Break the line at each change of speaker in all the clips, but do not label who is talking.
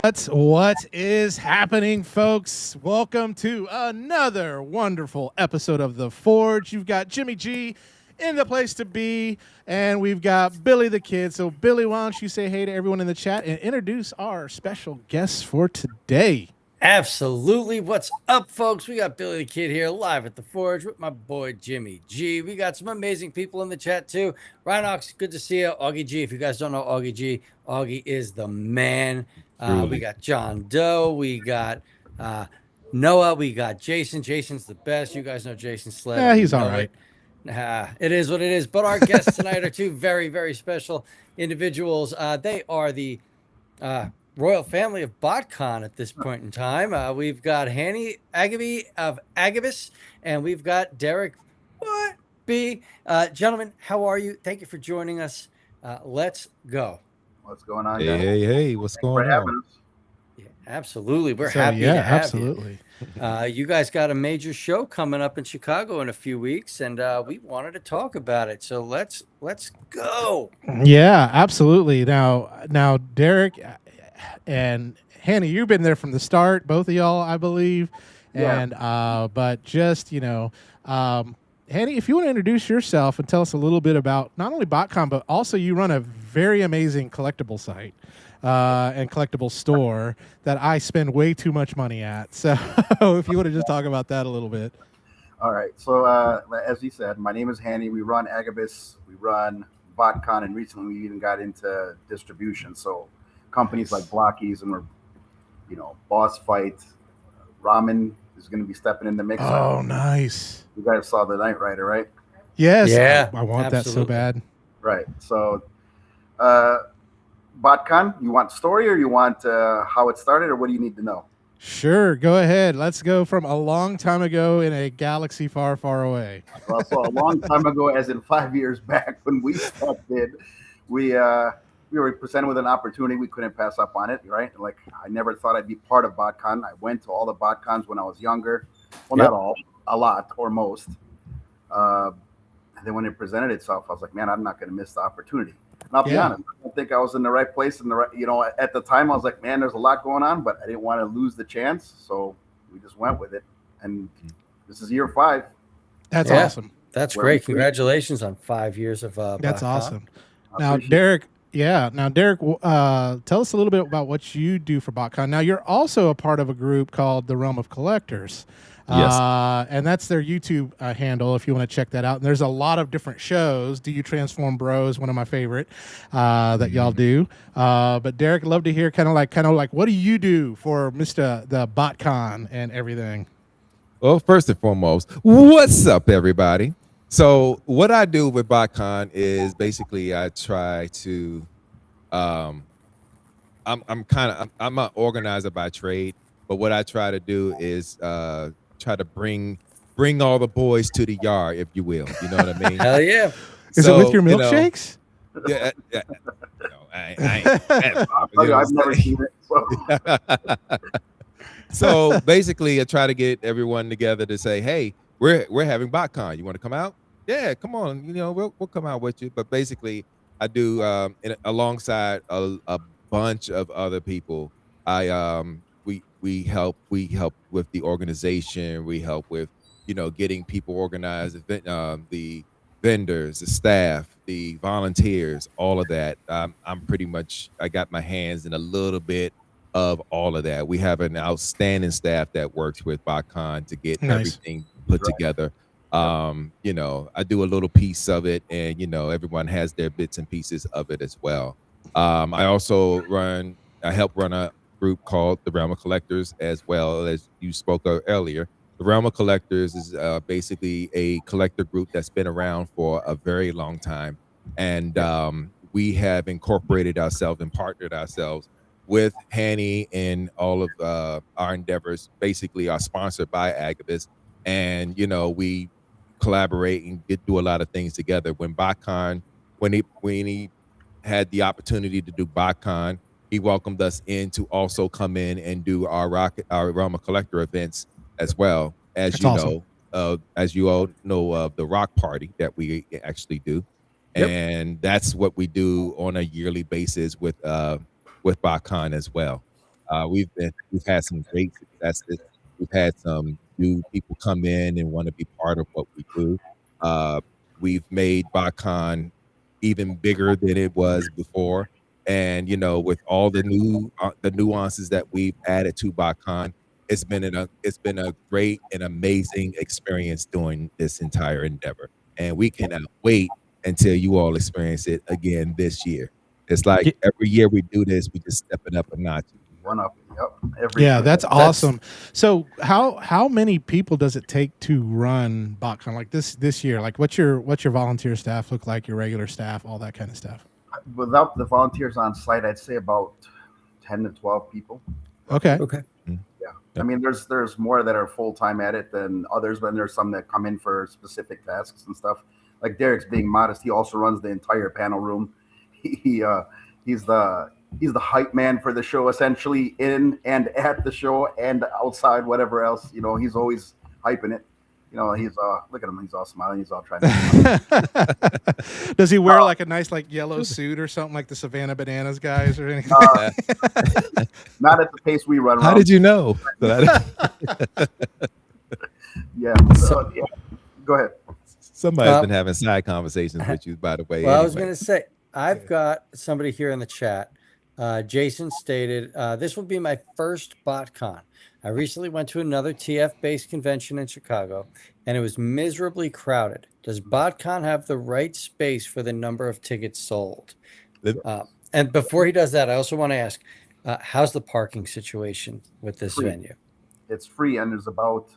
What is happening, folks? Welcome to another wonderful episode of The Forge. You've got Jimmy G in the place to be, and we've got Billy the Kid. So, Billy, why don't you say hey to everyone in the chat and introduce our special guests for today?
Absolutely. What's up, folks? We got Billy the Kid here live at the Forge with my boy Jimmy G. We got some amazing people in the chat too. Rhinox, good to see you. Augie G. If you guys don't know Augie G, Augie is the man. We
Truly.
got John Doe. We got Noah. We got Jason. Jason's the best. You guys know Jason Sled.
Yeah,
I
he's all
know
right.
it. It is what it is. But our guests tonight are two very, very special individuals. They are the royal family of Botcon at this point in time. We've got Hany Agayby of Agabus, and we've got Derek B. Gentlemen, how are you? Thank you for joining us. Let's go.
What's going on,
Hey,
guys?
hey, what's
Thanks for
going
having
on?
us.
Yeah, absolutely. We're
So,
happy
yeah,
to have
absolutely.
you. You guys got a major show coming up in Chicago in a few weeks, and we wanted to talk about it. So let's go.
Yeah, absolutely. Now, Derek and Hannah, you've been there from the start, both of y'all, I believe.
Yeah.
And but just Hannah, if you want to introduce yourself and tell us a little bit about not only BotCon, but also you run a very amazing collectible site and collectible store that I spend way too much money at. So if you want to just talk about that a little bit.
All right. So, as he said, my name is Hany. We run Agabus. We run Botcon, and recently we even got into distribution. So, companies like Blockies and we're, Boss Fight, Ramen is going to be stepping in the mix.
Oh, nice.
You guys saw the Night Rider, right?
Yes.
Yeah,
I want that so
absolutely.
bad.
Right. So, Botcon, you want story or you want how it started, or what do you need to know?
Sure, go ahead. Let's go from a long time ago in a galaxy far, far away.
Well, so a long time ago, as in 5 years back, when we started, we were presented with an opportunity. We couldn't pass up on it, right? Like, I never thought I'd be part of BotCon. I went to all the BotCons when I was younger. Well,
Yep.
not all, a lot or most. And then when it presented itself, I was like, man, I'm not going to miss the opportunity. And I'll be
Yeah.
honest, I don't think I was in the right place. In the right, at the time, I was like, man, there's a lot going on, but I didn't want to lose the chance, so we just went with it. And this is year 5.
That's
Yeah.
awesome.
That's
Where
great.
we-
Congratulations on 5 years of
That's
BotCon.
awesome.
I
Now,
appreciate
Derek, tell us a little bit about what you do for BotCon. Now, you're also a part of a group called the Realm of Collectors.
Yes.
And that's their YouTube handle if you want to check that out. And there's a lot of different shows. Do You Transform Bros, one of my favorite that y'all do. But Derek, love to hear kind of like what do you do for Mr. the BotCon and everything?
Well, first and foremost, what's up, everybody? So, what I do with BotCon is basically I try to, I'm an organizer by trade, but what I try to do is try to bring all the boys to the yard, if you will. You know what I mean?
Hell yeah.
Is it with your
you know,
milkshakes?
Yeah, I
I'll tell you, I've never seen it. So.
So basically, I try to get everyone together to say, "Hey, we're having BotCon. You want to come out? Yeah, come on. We'll come out with you." But basically, I do alongside a bunch of other people. We help with the organization. We help with getting people organized. The vendors, the staff, the volunteers, all of that. I'm pretty much I got my hands in a little bit of all of that. We have an outstanding staff that works with BotCon to get
Nice.
everything put
Right.
together. I do a little piece of it, and everyone has their bits and pieces of it as well. I also help run a group called the Realm of Collectors, as well as you spoke of earlier. The Realm of Collectors is basically a collector group that's been around for a very long time, and we have incorporated ourselves and partnered ourselves with Hany, and all of our endeavors basically are sponsored by Agabus, and we collaborate and do a lot of things together. When he had the opportunity to do BotCon, he welcomed us in to also come in and do our Realm of Collector events as well.
That's awesome.
As you all know of the Rock Party that we actually do,
Yep.
and that's what we do on a yearly basis with BotCon as well. We've had some great successes. We've had some new people come in and want to be part of what we do. Uh, we've made Botcon even bigger than it was before, and with all the nuances that we've added to Botcon, it's been a great and amazing experience doing this entire endeavor, and we cannot wait until you all experience it again this year. It's like every year we do this, we just step it up a notch.
One up. Yep.
Yeah, that's awesome. So how many people does it take to run BotCon like this year? Like what's your volunteer staff look like, your regular staff, all that kind of stuff?
Without the volunteers on site, I'd say about 10 to 12 people.
Okay.
Yeah. I mean, there's more that are full time at it than others, but there's some that come in for specific tasks and stuff. Like Derek's being modest, he also runs the entire panel room. He's the hype man for the show, essentially, in and at the show and outside, whatever else. He's always hyping it. He's look at him, he's all smiling, he's all trying to
Does he wear like a nice like yellow suit or something like the Savannah Bananas guys or anything?
Not at the pace we run around.
How did you know?
Yeah. So, yeah. Go ahead.
Somebody's been having side conversations with you, by the way.
Well, anyway. I was going to say, I've got somebody here in the chat. Jason stated, this will be my first BotCon. I recently went to another TF-based convention in Chicago, and it was miserably crowded. Does BotCon have the right space for the number of tickets sold? And before he does that, I also want to ask, how's the parking situation with this venue?
It's free, and there's about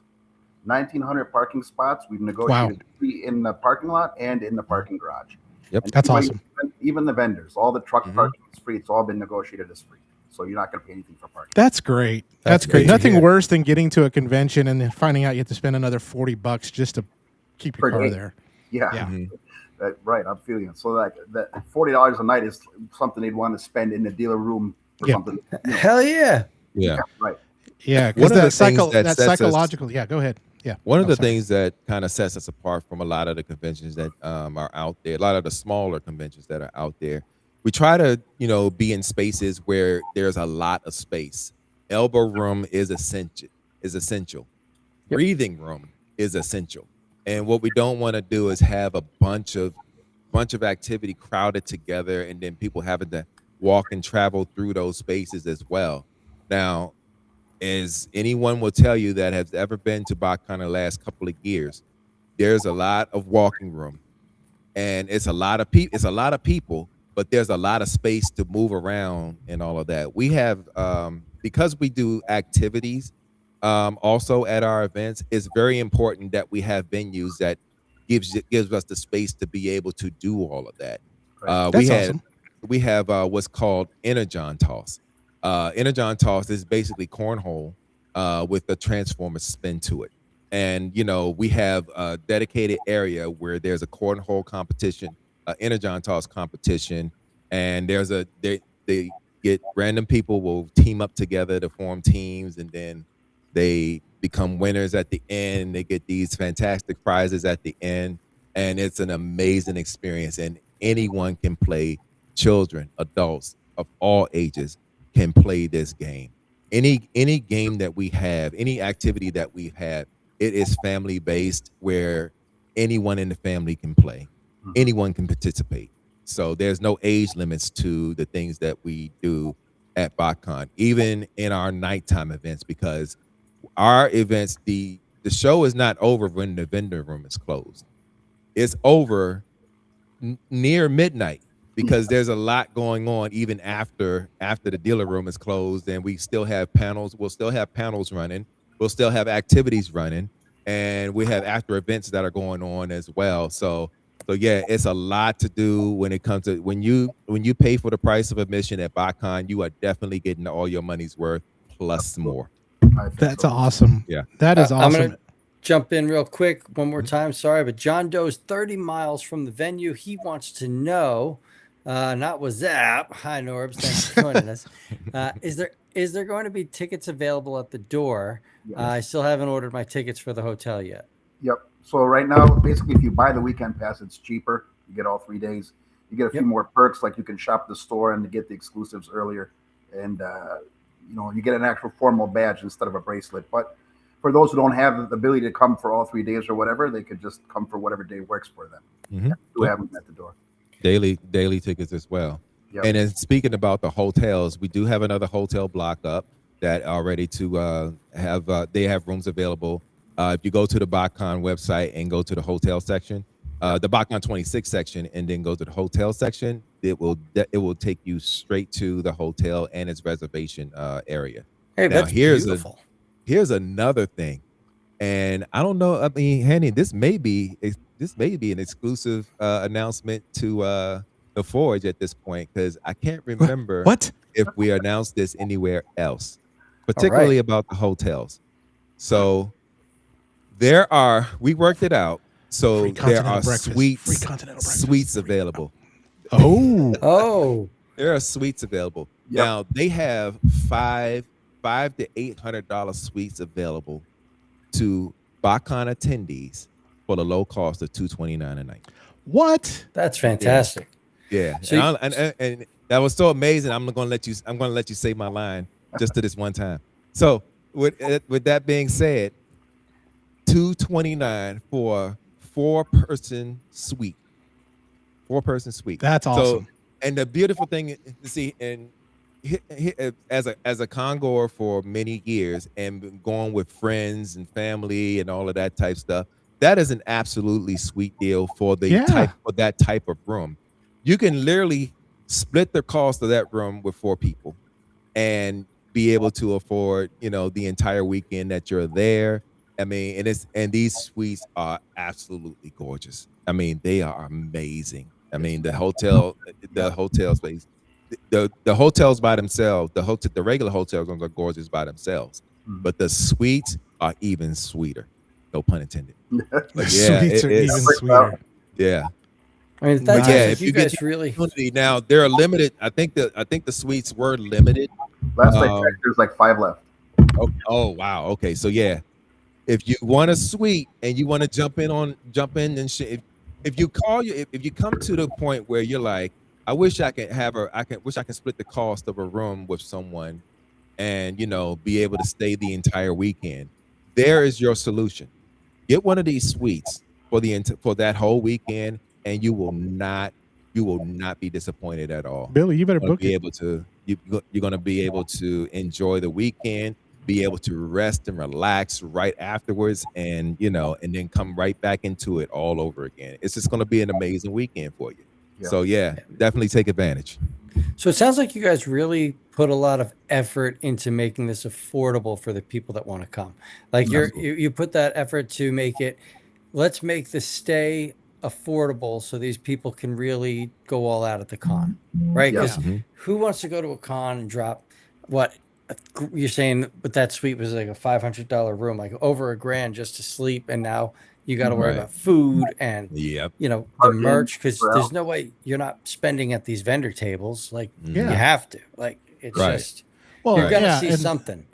1,900 parking spots. We've negotiated free in the parking lot and in the parking garage.
Yep,
that's awesome.
Even the vendors, all the truck parking is free. It's all been negotiated as free, so you're not going to pay anything for parking.
That's great. That's great. Nothing worse than getting to a convention and then finding out you have to spend another $40 just to keep your car there.
Yeah. Right. I'm feeling it. So like that $40 a night is something they'd want to spend in the dealer room or something.
Hell yeah.
Yeah.
Right.
Yeah. Because that psychological. Yeah. Go ahead. Yeah.
One of the things that kind of sets us apart from a lot of the conventions that are out there, a lot of the smaller conventions that are out there, we try to, be in spaces where there's a lot of space. Elbow room is essential. Yep. Breathing room is essential. And what we don't want to do is have a bunch of activity crowded together and then people having to walk and travel through those spaces as well. Now, as anyone will tell you that has ever been to Botcon the last couple of years, there's a lot of walking room, and it's a lot of people, but there's a lot of space to move around and all of that. We have because we do activities also at our events. It's very important that we have venues that gives us the space to be able to do all of that. We have what's called Energon Toss. Energon Toss is basically cornhole with a transformer spin to it. And, we have a dedicated area where there's a cornhole competition, Energon Toss competition. And they get random people will team up together to form teams. And then they become winners at the end. They get these fantastic prizes at the end. And it's an amazing experience. And anyone can play. Children, adults of all ages can play this game. Any game that we have, any activity that we have, it is family based where anyone in the family can play. Anyone can participate. So there's no age limits to the things that we do at Botcon, even in our nighttime events, because our events, the show is not over when the vendor room is closed. It's over near midnight. Because there's a lot going on even after the dealer room is closed, and we still have panels. We'll still have panels running. We'll still have activities running, and we have after events that are going on as well. So yeah, it's a lot to do when it comes to when you pay for the price of admission at Botcon, you are definitely getting all your money's worth plus more.
That's awesome.
Yeah,
that is awesome.
I'm gonna jump in real quick one more time. Sorry, but John Doe's 30 miles from the venue. He wants to know. Not WhatsApp. Hi, Norbs. Thanks for joining us. Is there going to be tickets available at the door?
Yes.
I still haven't ordered my tickets for the hotel yet.
Yep. So right now, basically, if you buy the weekend pass, it's cheaper. You get all 3 days. You get a few more perks, like you can shop the store and get the exclusives earlier. And you get an actual formal badge instead of a bracelet. But for those who don't have the ability to come for all 3 days or whatever, they could just come for whatever day works for them.
Mhm.
We have them at the door.
Daily tickets as well.
Yep.
And then speaking about the hotels, we do have another hotel block up that are ready to have. They have rooms available. If you go to the Botcon website and go to the hotel section, the Botcon 26 section, and then go to the hotel section, it will take you straight to the hotel and its reservation area.
Hey,
Now,
that's beautiful.
Here's another thing, and I don't know. I mean, Hany, this may be an exclusive announcement to the Forge at this point, because I can't remember if we announced this anywhere else, particularly about the hotels. So we worked it out. So there are suites available.
Oh,
There are suites available.
Yep.
Now they have $500 to $800 suites available to Botcon attendees for the low cost of $229 a night.
What?
that's fantastic.
Yeah,
So
and that was so amazing. I'm gonna let you say my line just to this one time. So with that being said, $229 for four-person suite.
That's awesome.
So, and the beautiful thing to see, and as a Congoer for many years and been going with friends and family and all of that type stuff, that is an absolutely sweet deal for that type of room. You can literally split the cost of that room with 4 people and be able to afford, the entire weekend that you're there. I mean, and these suites are absolutely gorgeous. I mean, they are amazing. I mean, the hotel space, the hotels by themselves, the regular hotel rooms are gorgeous by themselves, but the suites are even sweeter. No pun intended.
The suites are even sweeter.
Yeah.
I mean, that's if you guys really.
Now they're limited. I think the suites were limited.
Last I checked, there's like 5 left.
Oh wow. Okay, so yeah, if you want a suite and you want to jump in and shit, if you come to the point where you're like, I wish I could split the cost of a room with someone, and be able to stay the entire weekend. There is your solution. Get one of these suites for that whole weekend, and you will not be disappointed at all.
Billy, you better book it.
You're going to be able to enjoy the weekend, be able to rest and relax right afterwards, and and then come right back into it all over again. It's just going to be an amazing weekend for you. Yeah. So yeah, definitely take advantage.
So it sounds like you guys really put a lot of effort into making this affordable for the people that want to come. Like you put that effort to make it, let's make the stay affordable so these people can really go all out at the con, right? Because who wants to go to a con and drop what you're saying with that suite was like a $500 room, like over $1,000 just to sleep, and now you got to worry about food and the merch, because there's no way you're not spending at these vendor tables. Like you have to. Like it's just you're gonna see something.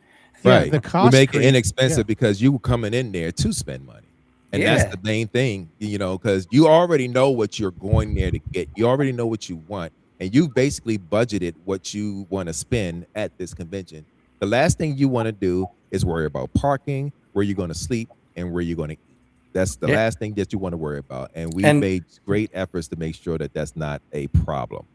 Right.
The cost
you make it inexpensive because you were coming in there to spend money. And that's the main thing, because you already know what you're going there to get. You already know what you want. And you basically budgeted what you want to spend at this convention. The last thing you want to do is worry about parking, where you're going to sleep, and where you're going to eat. That's the last thing that you want to worry about. And we made great efforts to make sure that that's not a problem.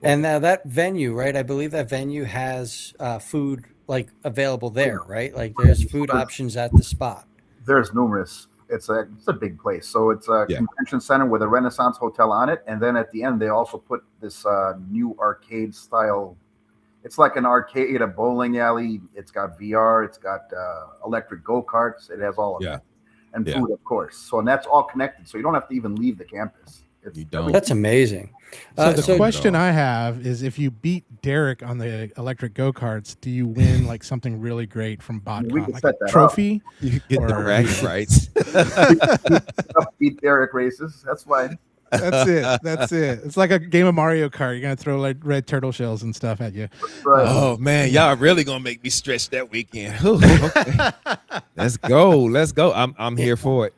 And now that venue, right? I believe that venue has food like available there, right? Like there's food options at the spot.
There's numerous. It's a big place. So it's a convention center with a Renaissance hotel on it. And then at the end, they also put this new arcade style. It's like an arcade, a bowling alley. It's got VR. It's got electric go-karts. It has all of that. And food, of course. So, and that's all connected. So you don't have to even leave the campus.
You don't.
That's amazing.
So the question I have is, if you beat Derek on the electric go-karts, do you win like something really great from Botcon, like a trophy?
You get the bragging rights.
Beat Derek races. That's fine.
That's it. It's like a game of Mario Kart. You're gonna throw like red turtle shells and stuff at you.
Right.
Oh man, y'all really gonna make me stretch that weekend. Okay. Let's go. I'm here for it.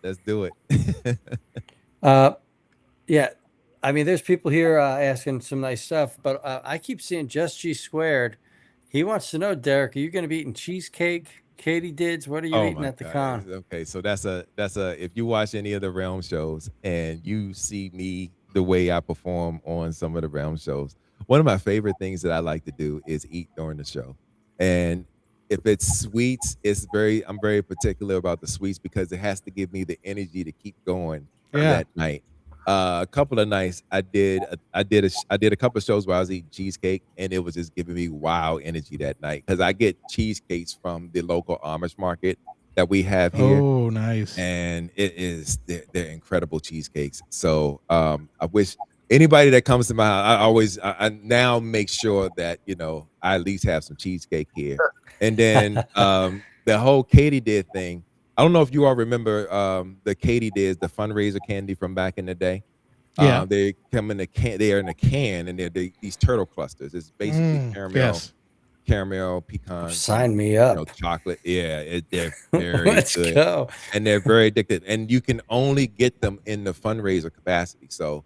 Let's do it.
Yeah. I mean, there's people here asking some nice stuff, but I keep seeing Just G Squared He wants to know, Derek, are you going to be eating cheesecake, katydids? What are you
Oh
eating
my
at the
God.
con?
Okay, so that's a if you watch any of the realm shows and you see me the way I perform on some of the realm shows, one of my favorite things that I like to do is eat during the show. And if it's sweets, I'm very particular about the sweets because it has to give me the energy to keep going
Yeah.
that night. A couple of nights I did a couple of shows where I was eating cheesecake and it was just giving me wow energy that night because I get cheesecakes from the local Amish market that we have here,
Oh, nice.
and they're incredible cheesecakes. So I wish anybody that comes to my house, I now make sure that I at least have some cheesecake here. And then the whole katydid thing. I don't know if you all remember the katydids, the fundraiser candy from back in the day.
Yeah.
They come in a can. They are in a can, and these turtle clusters. It's basically
Yes.
caramel, pecans, and
Sign me up.
chocolate. Yeah, they're very
Let's
good,
go.
and they're very addictive. And you can only get them in the fundraiser capacity. So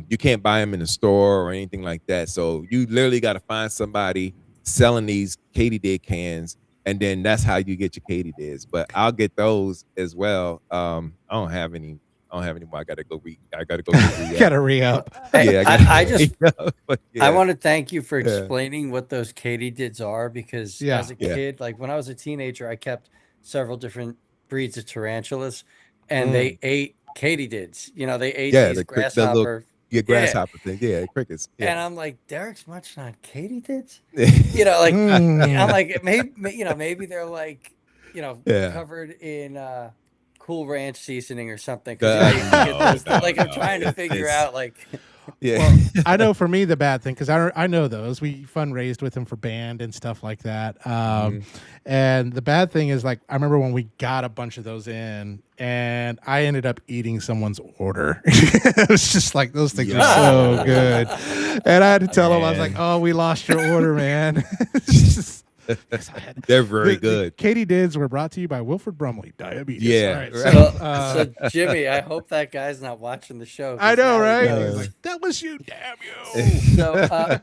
you can't buy them in the store or anything like that. So you literally got to find somebody selling these katydid cans, and then that's how you get your katydids. But I'll get those as well. I don't have any. I don't have any more. I gotta go get re-up.
Gotta re-up.
Hey,
Yeah,
I just
but
I
yeah,
want to thank you for
Yeah.
explaining what those katydids are because
Yeah.
as a
Yeah.
kid, like when I was a teenager, I kept several different breeds of tarantulas and they ate katydids. They ate
Yeah,
these
the
grasshopper.
yeah,
Yeah.
grasshopper thing. Yeah, crickets.
And
Yeah.
I'm like, Derek's munching on katydids? Like I'm like, maybe they're like,
Yeah.
covered in Cool Ranch seasoning or something. Because
No,
like I'm
no,
trying to figure
it's-
out like
Yeah.
Well, I know for me the bad thing because I know those we fundraised with them for band and stuff like that. And the bad thing is like I remember when we got a bunch of those in, and I ended up eating someone's order. It was just like those things are so good, and I had to tell them I was like,
Man.
"Oh, we lost your order, man." It's just-
They're very
the
good.
katydids were brought to you by Wilford Brumley Diabetes.
Yeah,
All right,
right.
So Jimmy, I hope that guy's not watching the show. 'cause
I know,
now he
right?
knows.
He's like, that was you, damn you.
So,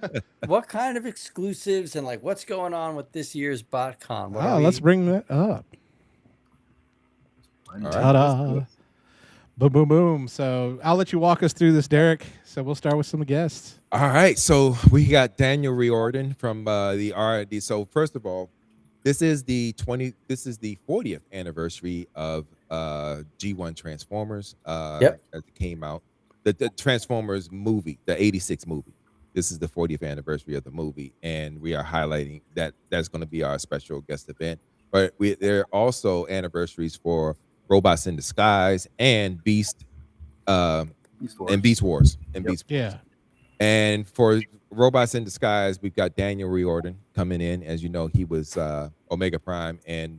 what kind of exclusives and like what's going on with this year's Botcon? What are
Let's
we-
bring that up.
All right,
Ta-da.
let's do it.
Boom, boom, boom. So I'll let you walk us through this, Derek. So we'll start with some guests.
All right, so we got Daniel Riordan from the R&D. So first of all, this is the 40th anniversary of G1 Transformers.
Yep.
As it came out, the Transformers movie, the '86 movie. This is the 40th anniversary of the movie, and we are highlighting that. That's going to be our special guest event. But there are also anniversaries for Robots in Disguise and Beast
Wars.
and Beast Wars and
Yep.
Beast Wars.
Yeah.
And for Robots in Disguise, we've got Daniel Riordan coming in. As you know, he was Omega Prime and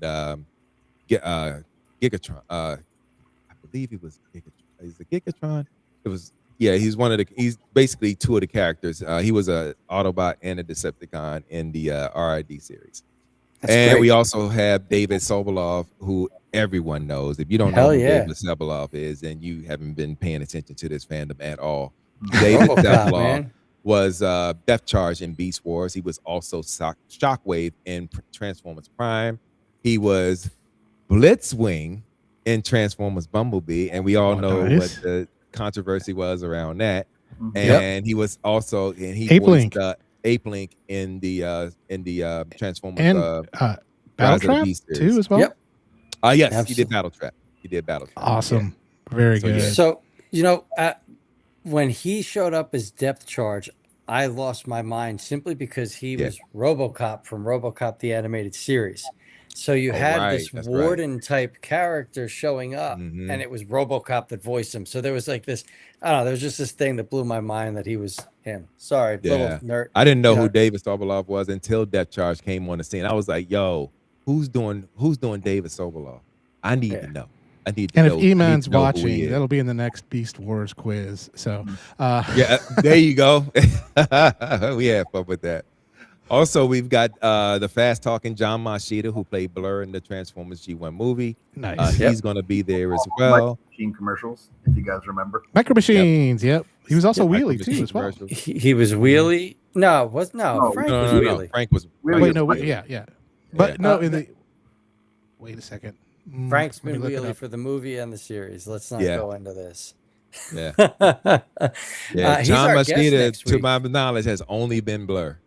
Gigatron. I believe he was Gigatron. Is it Gigatron? It was. Yeah, he's basically two of the characters. He was a Autobot and a Decepticon in the RID series.
That's
and
great.
we also have David Sobolov, who everyone knows. If you don't
Hell
know who
yeah.
David Sobolov is, then you haven't been paying attention to this fandom at all. David
RoboCop,
Sobolov
man.
was Death Charge in Beast Wars. He was also Shockwave in Transformers Prime. He was Blitzwing in Transformers Bumblebee, and we all know
nice.
what the controversy was around that.
Mhm.
And he was also he
Ape-Link.
voiced Ape-Link in the Transformers
And
Rise of the
Battletrap
Beast series.
too as well.
Yep.
Yes, he
Absolutely.
did Battletrap. He did Battletrap.
Awesome. Very
So,
good.
yeah.
So, when he showed up as Depth Charge, I lost my mind simply because he
Yeah.
was RoboCop from RoboCop the animated series. So you
Oh,
had
right,
this
that's right.
Warden type character showing up,
Mhm.
and it was RoboCop that voiced him. So there was like this, I don't know, there was just this thing that blew my mind that he was him. Sorry,
Yeah.
little nerd.
I didn't know
you
who David Sobolov was until Death Charge came on the scene. I was like, "Yo, who's doing David Sobolov? I need
Yeah.
to know. I need to
And
know.
if
I need
Eman's
to know who
watching,
he is."
that'll be in the next Beast Wars quiz. So,
Yeah, there you go. We had fun with that. Also, we've got the fast talking John Machida, who played Blur in the Transformers G1 movie.
Nice.
He's going to be there as well.
Machine commercials, if you guys remember.
Micro Machines. Yep. He was also
Micro
Wheelie too
Machine
as well.
commercials.
He was Wheelie. No, was no.
No,
Frank
No,
was
no, no,
Wheelie.
Frank was.
Wheelie
Frank
Wait,
was
no,
Wheelie.
yeah. But
Yeah.
no, in the. Wait a second.
Frank's
Let me
been
look it
Wheelie
up.
for the movie and the series. Let's not
Yeah.
go into this.
Yeah.
Yeah. He's
John
our guest
Machida,
next
to
week.
my knowledge, has only been Blur.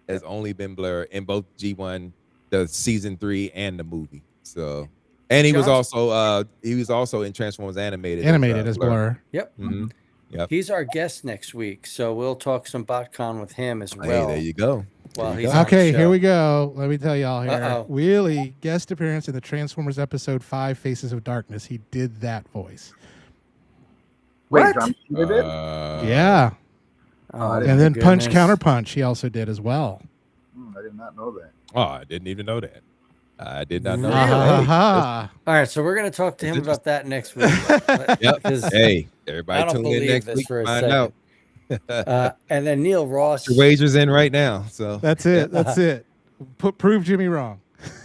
Has only been Blur in both G1, the season 3, and the movie. So, and he was
John's-
also in Transformers animated.
Animated as Blur.
Yep.
Mm-hmm. Yep.
He's our guest next week, so we'll talk some Botcon with him as
Hey,
well.
there you go.
While
There
he's
you go.
on the
Okay,
show.
here we go. Let me tell y'all here.
Uh-oh.
Wheelie, guest appearance in the Transformers episode 5, Faces of Darkness. He did that voice.
Wait,
What?
John Cena did?
Yeah.
Oh,
And then
my
Punch
goodness.
Counter Punch he also did as well.
I did not know that.
Oh, I didn't even know that. I did not know
Really?
that.
Aha.
All right, so we're going to talk to him
That's
about that next week.
Yep.
Because
Hey,
I
everybody
don't
tune in
believe
next
this
week
for
to
a
find
second.
out.
And then Neil Ross.
The wager's in right now. So
That's it. That's it. Prove Jimmy wrong.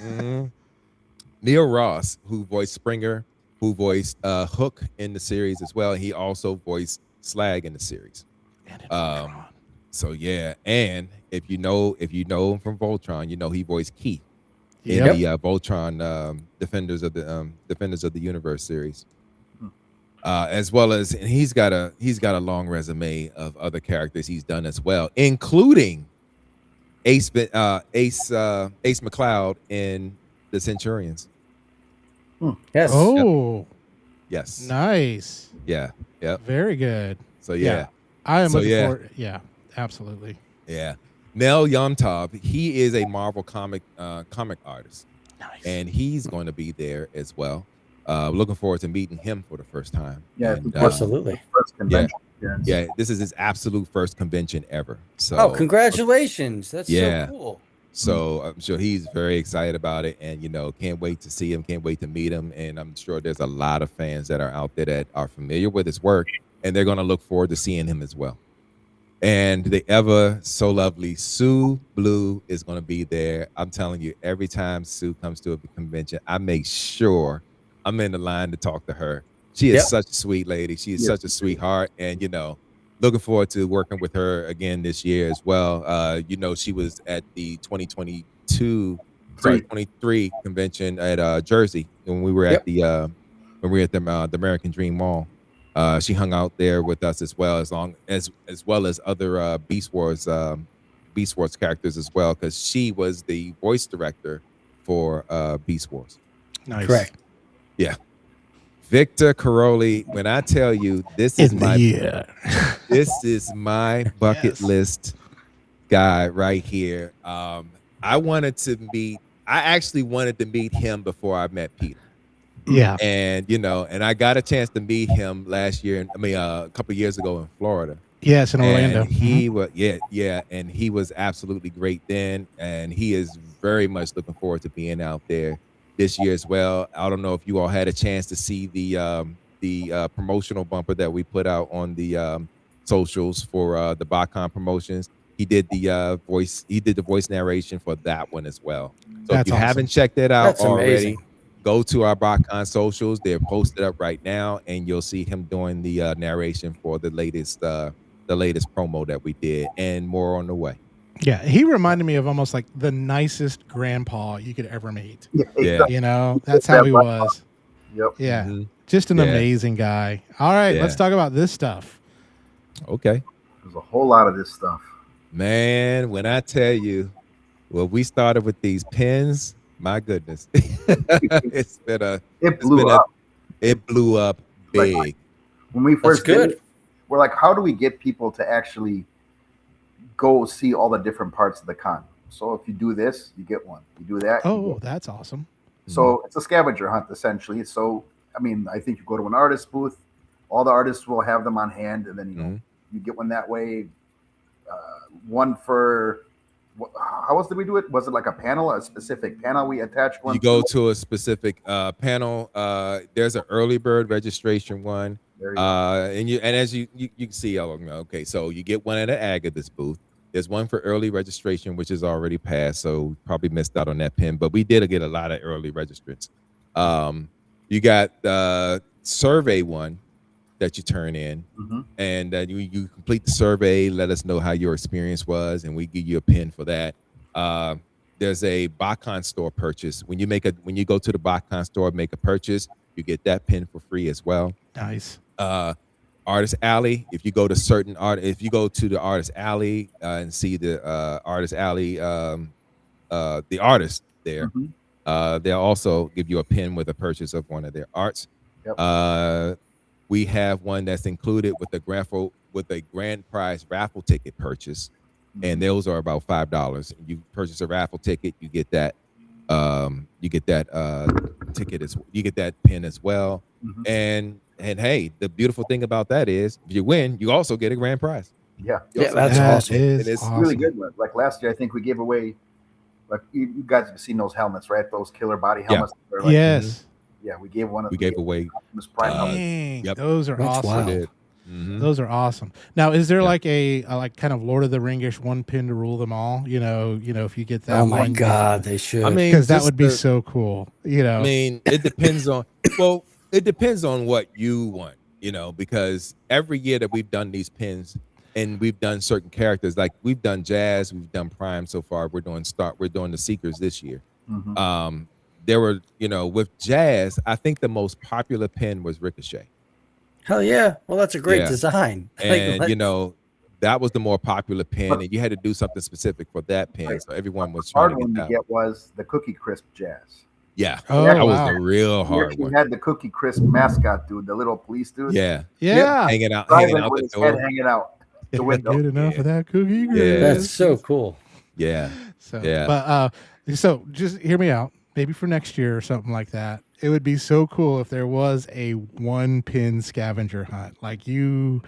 Mhm. Neil Ross, who voiced Springer, who voiced Hook in the series as well. He also voiced Slag in the series.
And it's
Um,
Voltron.
So yeah, and if you know him from Voltron, you know he voiced Keith in
Yep.
the Voltron Defenders of the Universe series. As well as, and he's got a long resume of other characters he's done as well, including Ace McCloud in the Centurions.
Yes.
Oh,
Yes.
nice.
Yeah. Yep.
Very good.
So yeah.
I am
So,
looking
yeah.
forward. Yeah, absolutely.
Yeah. Nel Yomtov, he is a Marvel comic artist,
Nice.
and he's going to be there as well. Looking forward to meeting him for the first time.
Yeah,
And,
it's
Absolutely.
First convention appearance.
yeah, this is his absolute first convention ever. So,
Oh, congratulations. That's
Yeah.
so cool.
So I'm sure he's very excited about it, and can't wait to see him, can't wait to meet him, and I'm sure there's a lot of fans that are out there that are familiar with his work, and they're going to look forward to seeing him as well. And the ever so lovely Sue Blue is going to be there. I'm telling you, every time Sue comes to a convention, I make sure I'm in the line to talk to her. She is
Yep.
such a sweet lady. She is
Yes.
such a sweetheart, and looking forward to working with her again this year as well. She was at the 23 convention at Jersey when we were at the American Dream Mall. She hung out there with us as well as other Beast Wars characters as well, because she was the voice director for Beast Wars.
Nice.
Correct.
Victor Caroli, when I tell you this is
In the
my
year.
this is my bucket
Yes.
list guy right here. I actually wanted to meet him before I met Peter.
Yeah.
And and I got a chance to meet him last year. A couple of years ago in Florida.
Yes, in Orlando.
And he was and he was absolutely great then, and he is very much looking forward to being out there this year as well. I don't know if you all had a chance to see the promotional bumper that we put out on the socials for the Botcon promotions. He did the voice narration for that one as well. So
That's
if you
awesome.
haven't checked that out
That's
already,
amazing.
go to our Botcon socials. They're posted up right now, and you'll see him doing the narration for the latest promo that we did, and more on the way.
Yeah, he reminded me of almost like the nicest grandpa you could ever meet.
Yeah.
That's how he was.
Yep.
Yeah,
Mhm.
just an
Yeah.
amazing guy. All right,
Yeah.
let's talk about this stuff.
Okay.
There's a whole lot of this stuff.
Man, when I tell you, well, we started with these pins, my goodness. It's been
It blew up.
it blew up big.
Like, when we first
good.
did it, we're like, how do we get people to actually go see all the different parts of the con? So if you do this, you get one. You do that. you
Oh,
get-
that's awesome.
So it's a scavenger hunt essentially. So I think you go to an artist booth, all the artists will have them on hand, and then
Mhm.
you get one that way. One for how else did we do it? Was it like a panel, a specific panel we attached one?
You go to a specific panel. There's an early bird registration one.
There you go.
And as you can see, okay, so you get one at an Agaby's booth. There's one for early registration, which is already passed, so we probably missed out on that pin. But we did get a lot of early registrants. You got the survey one that you turn in, and you complete the survey. Let us know how your experience was, and we give you a pin for that. There's a Botcon store purchase. When you go to the Botcon store, make a purchase, you get that pin for free as well.
Nice.
Artist Alley. If you go to the Artist Alley and see the Artist Alley, the artist there, they'll also give you a pin with a purchase of one of their arts.
Yep.
We have one that's included with a grand prize raffle ticket purchase, and those are about $5. You purchase a raffle ticket, you get that ticket you get that pin as well. And hey, the beautiful thing about that is if you win, you also get a grand prize.
Yeah,
that's awesome.
It's really good. Like last year, I think we gave away, like you guys have seen those helmets, right? Those killer body helmets. Like,
yes.
Yeah, we gave one.
We gave away.
Dang, those are awesome.
Wild.
Those are awesome. Now, is there like a like kind of Lord of the Ringish one pin to rule them all? You know, if you get that.
Oh my God, they should.
I mean,
because that would be so cool. You know,
I mean, it depends on. Well, it depends on what you want. You know, because every year that we've done these pins, and we've done certain characters, like we've done Jazz, we've done Prime so far. We're doing the Seekers this year. There were, with Jazz, I think the most popular pin was Ricochet.
Hell yeah. Well, that's a great design.
And, that was the more popular pin, and you had to do something specific for that pin. So everyone was trying to get that.
The hard one to get was the Cookie Crisp Jazz.
Yeah.
Oh,
that was the real hard one.
We had the Cookie Crisp mascot dude, the little police dude.
Yeah.
Hanging
out the door.
Hanging out the window.
Good enough of that cookie.
Yeah.
That's so cool.
Yeah.
So,
yeah.
But so just hear me out. Maybe for next year or something like that. It would be so cool if there was a one pin scavenger hunt. Like if you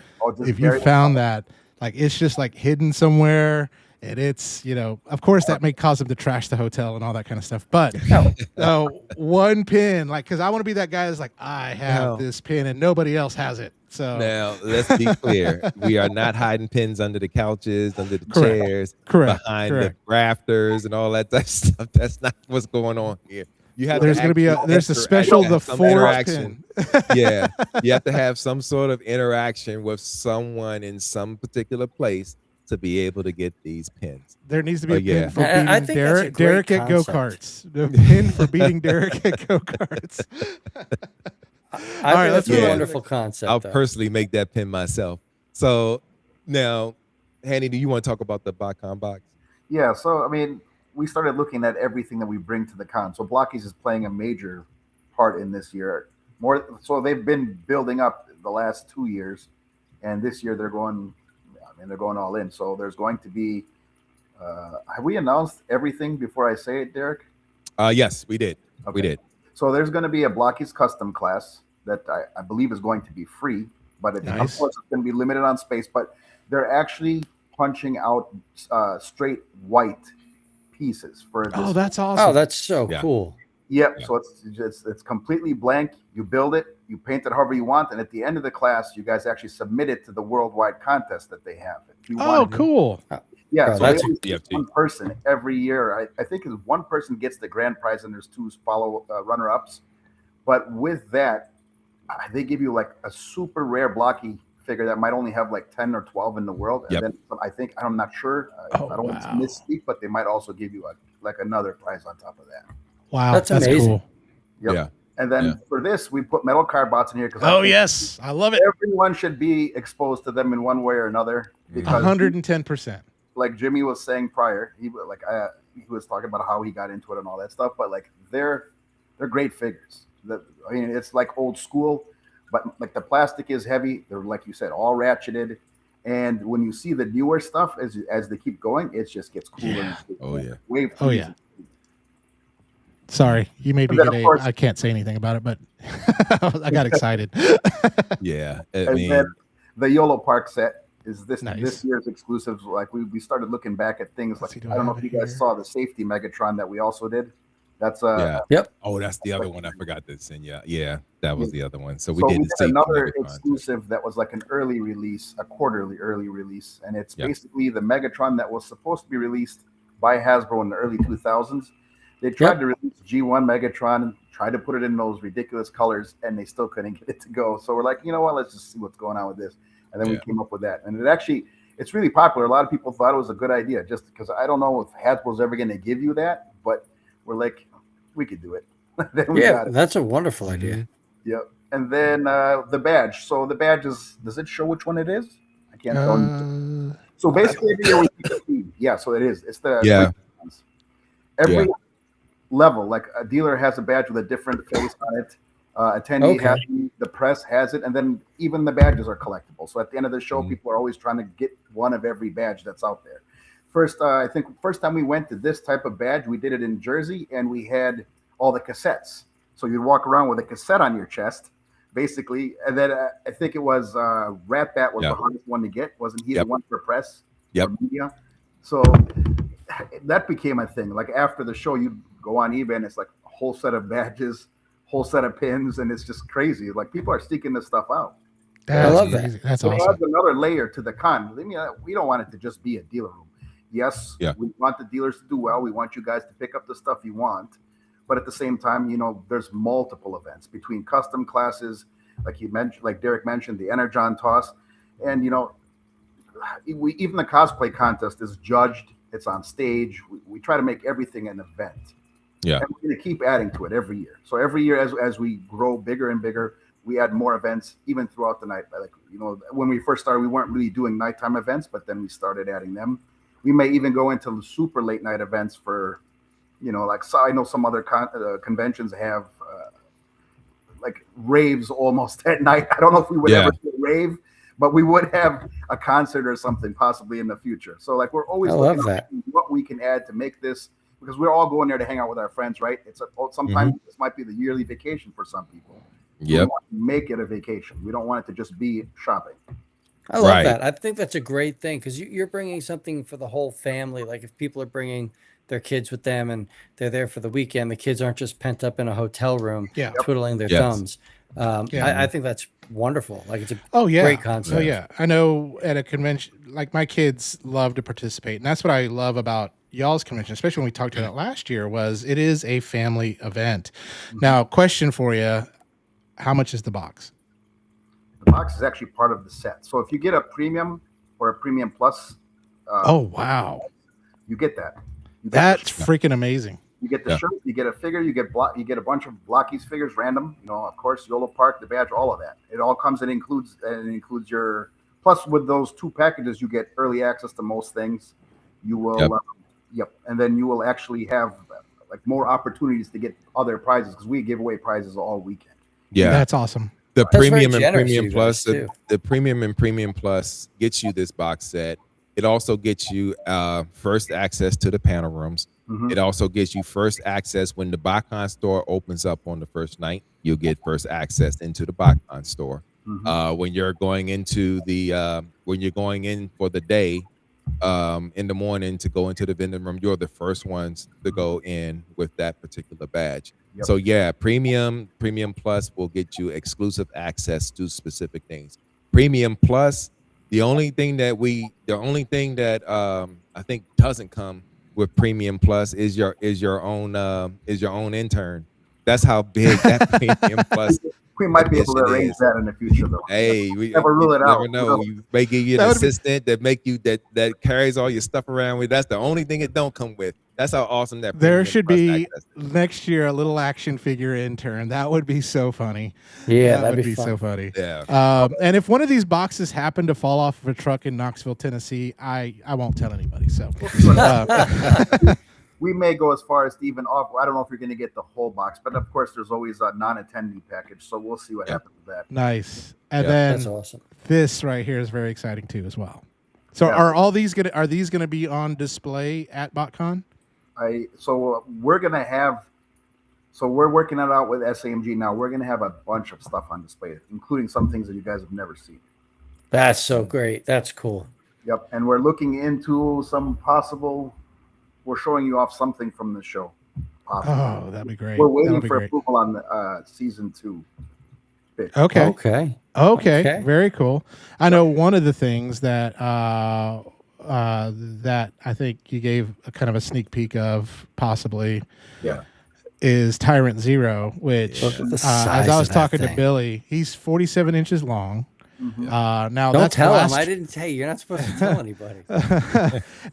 found that, like it's just like hidden somewhere, and it's of course that may cause them to trash the hotel and all that kind of stuff. But one pin, like because I want to be that guy that's like I have this pin and nobody else has it. So
now let's be clear: we are not hiding pins under the couches, under the chairs, behind the rafters, and all that type of stuff. That's not what's going on here. You have
there's going to be there's a special the fourth pin.
Yeah, you have to have some sort of interaction with someone in some particular place to be able to get these pins.
There needs to be a pin for beating Derek at
go-karts.
The pin for beating Derek at go-karts.
All right, that's a wonderful concept.
I'll personally make that pin myself. So now, Hany, do you want to talk about the Botcon box?
Yeah, so I mean, we started looking at everything that we bring to the con. So Blockies is playing a major part in this year. So they've been building up the last 2 years, and this year they're going all in. So there's going to be. Have we announced everything before I say it, Derek?
Yes, we did. Okay. We did.
So there's going to be a Blockies custom class that I believe is going to be free, but of course it's going to be limited on space. But they're actually punching out straight white pieces for this.
Oh, that's awesome.
Oh, that's so cool.
Yep. Yeah. So it's completely blank. You build it, you paint it however you want, and at the end of the class, you guys actually submit it to the worldwide contest that they have.
Cool.
Yeah, so that's one person every year. I think one person gets the grand prize, and there's two runner-ups. But with that, they give you like a super rare blocky figure that might only have like 10 or 12 in the world. And then I'm not sure. I don't want to misspeak, but they might also give you another prize on top of that.
Wow, that's amazing.
Cool. Yep. Yeah. And then for this, we put metal card bots in here because
I love it.
Everyone should be exposed to them in one way or another. Because
110%.
Like Jimmy was saying prior, he was talking about how he got into it and all that stuff. But like they're great figures. It's like old school, but like the plastic is heavy. They're like you said, all ratcheted. And when you see the newer stuff as they keep going, it just gets cooler.
Yeah. Sorry, you made me I can't say anything about it, but I got excited.
Yeah.
Then the YOLO Park set is this year's exclusive. Like we started looking back at things like I don't know if you guys saw the safety Megatron that we also did. That's
Yeah.
Yep.
Oh, that's the other one I forgot to send you. Yeah, that was the other one. So we
so
did
we
the
did
safety
another
Megatron.
exclusive that was like an early release, a quarterly early release, and it's
Yeah.
basically the Megatron that was supposed to be released by Hasbro in the early 2000s. They tried to release G1 Megatron and tried to put it in those ridiculous colors, and they still couldn't get it to go. So we're like, you know what? Let's just see what's going on with this, and then we came up with that, and it's really popular. A lot of people thought it was a good idea, just because I don't know if Hasbro's ever going to give you that, but we're like, we could do it. Then we got it.
That's a wonderful idea.
Yep. And then the badge. So the badge does it show which one it is? I can't tell you. So basically, every year we keep a theme. Yeah, so it is. It's the every level, like a dealer has a badge with a different face on it. Attendee has it, the press has it, and then even the badges are collectible. So at the end of the show, people are always trying to get one of every badge that's out there. I think first time we went to this type of badge, we did it in Jersey, and we had all the cassettes. So you'd walk around with a cassette on your chest, basically. And then I think it was Rat Bat was the hardest one to get. Wasn't he the one for press?
Yep.
Or media? So that became a thing. Like after the show, you go on eBay and it's like a whole set of badges, whole set of pins, and it's just crazy. Like people are seeking this stuff out.
I love that.
That's
so
awesome.
it adds another layer to the con. I mean, we don't want it to just be a dealer room. Yes, we want the dealers to do well. We want you guys to pick up the stuff you want. But at the same time, there's multiple events between custom classes, like you mentioned, like Derek mentioned, the Energon toss. And, even the cosplay contest is judged. It's on stage. We try to make everything an event.
Yeah.
And we're going to keep adding to it every year. So every year, as we grow bigger and bigger, we add more events, even throughout the night. Like, when we first started, we weren't really doing nighttime events, but then we started adding them. We may even go into super late night events for, like, so I know some other conventions have like raves almost at night. I don't know if we would ever do a rave, but we would have a concert or something possibly in the future. So like we're always looking at what we can add to make this, because we're all going there to hang out with our friends, right? Sometimes this might be the yearly vacation for some people.
Yep.
We want to make it a vacation. We don't want it to just be shopping.
I love that. I think that's a great thing, because you're bringing something for the whole family. Like if people are bringing their kids with them and they're there for the weekend, the kids aren't just pent up in a hotel room twiddling their thumbs. I think that's wonderful. Like it's a great concept.
Oh yeah. I know at a convention, like my kids love to participate, and that's what I love about y'all's convention, especially when we talked about it last year, was it is a family event. Now, question for you, how much is the box?
The box is actually part of the set. So if you get a premium or a premium plus,
oh wow,
you get that.
That's freaking amazing.
You get the shirt, you get a figure, you get a bunch of Blockies figures, random. Of course, YOLO Park, the badge, all of that. It all comes and includes your. Plus, with those two packages, you get early access to most things. You will, and then you will actually have like more opportunities to get other prizes, because we give away prizes all weekend.
Yeah,
that's awesome.
The premium and premium plus, the premium and premium plus gets you this box set. It also gets you first access to the panel rooms. It also gives you first access when the Botcon store opens up on the first night. You'll get first access into the Botcon store. When you're going into when you're going in for the day, in the morning to go into the vending room, you're the first ones to go in with that particular badge. So yeah, premium plus will get you exclusive access to specific things. Premium plus, the only thing that I think doesn't come with premium plus is your own intern. That's how big that premium plus.
We might be able to arrange that in the future, though.
Hey, we
never rule it out.
Never know. You may give you an assistant that carries all your stuff around with. That's the only thing it don't come with. That's how awesome that.
There should be next year a little action figure intern. That would be so funny.
Yeah,
that would be so funny.
Yeah.
And if one of these boxes happen to fall off of a truck in Knoxville, Tennessee, I won't tell anybody. So.
We may go as far as to even off. I don't know if you're going to get the whole box, but of course, there's always a non-attendee package. So we'll see what happens with that.
Nice. And then
that's awesome.
This right here is very exciting too, as well. So are these gonna be on display at Botcon?
We're working it out with SAMG now. We're gonna have a bunch of stuff on display, including some things that you guys have never seen.
That's so great. That's cool.
Yep. And we're looking into some possible. We're showing you off something from the show. possible.
Oh, that'd be great.
We're
That'll
waiting
be
for
great.
approval on season 2.
Okay.
Okay.
Okay, very cool. I know one of the things that that I think you gave a kind of a sneak peek of possibly
Yeah.
is Tyrant Zero, which
Look at the
as
size
I was
of that
talking to
thing.
Billy, he's 47 inches long.
Mhm.
Now
Don't
that's
tell him.
Blast,
I didn't tell you. You're not supposed to tell anybody.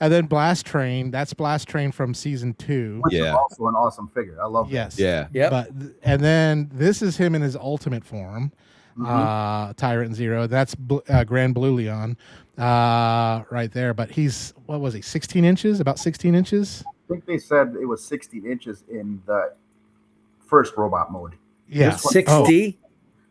and then Blast Train. That's Blast Train from season 2.
Which is
Yeah.
also an awesome figure. I love that.
Yes.
Yeah.
Yep.
But and then this is him in his ultimate form, Tyrant Zero. That's Grand Blue Leon, right there. But he's what was he? 16 inches? About 16 inches?
I think they said it was 16 inches in the first robot mode.
Yeah.
This one-
60.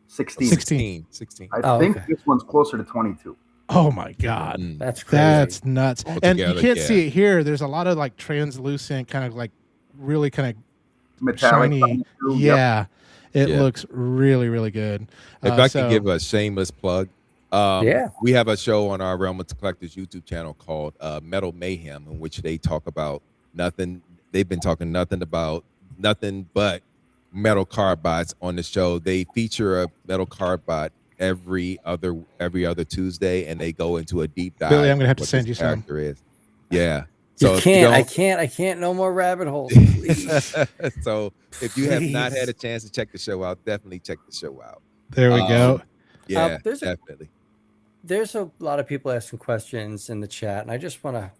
16.
16.
I think
okay.
this one's closer to 22.
Oh my God.
Mm.
That's crazy.
That's nuts.
All
And you
together,
can't
yeah.
see it here. There's a lot of like translucent, kind of like really kind of
Metallic.
shiny.
coming through. Yep.
Yeah. It
Yeah.
looks really, really good.
If I
So-
could give a shameless plug,
Yeah.
we have a show on our Realm of Collectors YouTube channel called Metal Mayhem, in which they talk about nothing. They've been talking nothing but metal card bots on the show. They feature a metal card bot every other Tuesday, and they go into a deep dive.
Billy, I'm gonna have to
what
send
this
you some.
character is. Yeah.
You
if
can't.
don't-
I can't. No more rabbit holes. Please.
So if you have not
Please.
had a chance to check the show out, definitely check the show out.
There we go.
Yeah,
there's a-
definitely.
There's a lot of people asking questions in the chat, and I just want to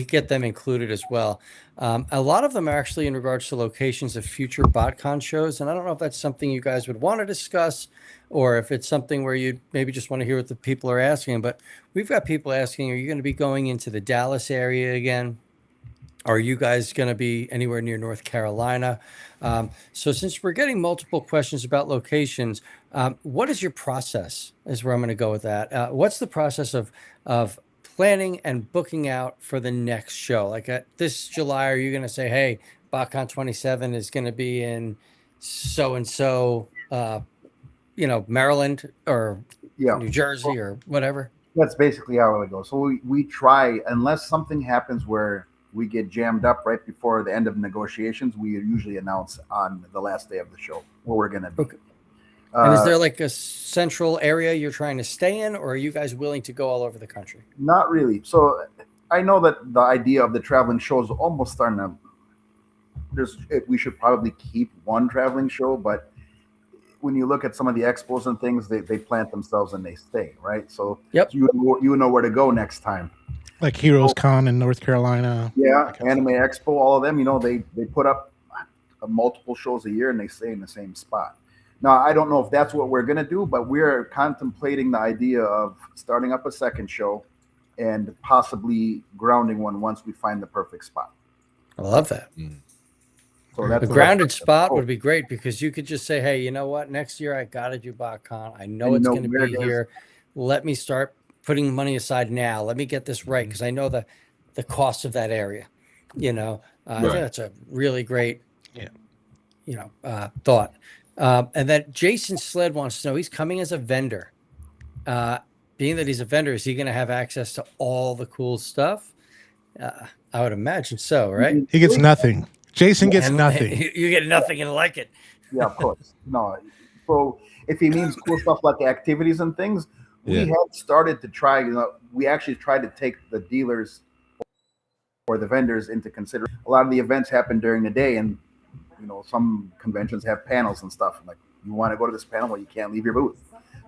get them included as well. A lot of them are actually in regards to locations of future Botcon shows, and I don't know if that's something you guys would want to discuss, or if it's something where you maybe just want to hear what the people are asking. But we've got people asking, are you going to be going into the Dallas area again? Are you guys going to be anywhere near North Carolina? So since we're getting multiple questions about locations, what is your process is where I'm going to go with that. What's the process of planning and booking out for the next show? Like this July, are you going to say, hey, Botcon 27 is going to be in so-and-so, Maryland or
Yeah.
New Jersey or whatever?
That's basically how it goes. So we try, unless something happens where we get jammed up right before the end of negotiations, we usually announce on the last day of the show where we're going to be.
Okay. And is there like a central area you're trying to stay in, or are you guys willing to go all over the country?
Not really. So I know that the idea of the traveling show is almost starting to. We should probably keep one traveling show, but when you look at some of the expos and things, they plant themselves and they stay, right? So
Yep.
you know where to go next time.
Like Heroes Con in North Carolina.
Yeah, Anime Expo, all of them, they put up multiple shows a year and they stay in the same spot. Now, I don't know if that's what we're going to do, but we're contemplating the idea of starting up a second show and possibly grounding one once we find the perfect spot.
I love that.
So
A
that's
grounded spot would be great, because you could just say, hey, you know what? Next year I got to do Botcon. I know it's going to
where
be
it is.
here. Let me start putting money aside now. Let me get this right, because I know the cost of that area. I think that's a really great, thought. And then Jason Sled wants to know, he's coming as a vendor. Being that he's a vendor, is he going to have access to all the cool stuff? I would imagine so, right?
He gets nothing. Jason gets
And
nothing.
You get nothing and like it.
Yeah, of course. No. So if he means cool stuff like activities and things, we had started to try, we actually tried to take the dealers or the vendors into consideration. A lot of the events happen during the day, and some conventions have panels and stuff. Like, you want to go to this panel, well, you can't leave your booth.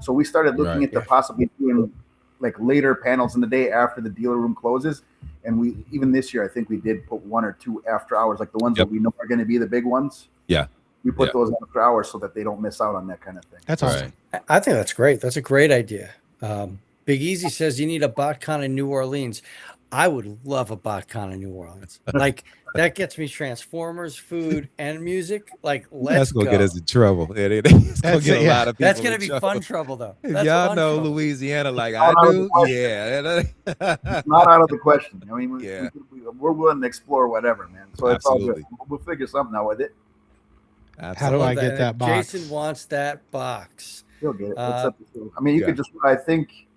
So we started looking into possibly doing like later panels in the day after the dealer room closes. And we, even this year, I think we did put 1 or 2 after hours, like the ones that we know are going to be the big ones.
Yeah.
We put those after hours so that they don't miss out on that kind of thing.
That's awesome.
I think that's great. That's a great idea. Big Easy says you need a Botcon in New Orleans. I would love a Botcon in New Orleans. Like, that gets me Transformers, food, and music. Like, let's
That's gonna
go.
get us in trouble. It's gonna get a lot of people.
That's gonna
in
be
trouble.
fun trouble, though.
If
That's
y'all
fun
know
trouble.
Louisiana like
Not
I
out of
do,
the question.
yeah.
It's not out of the question. I mean,
Yeah.
we're willing to explore whatever, man. So it's all
Absolutely.
good. We'll figure something out with it.
How do I get that box?
Jason wants that box.
He'll get it. I mean, you could just, I think,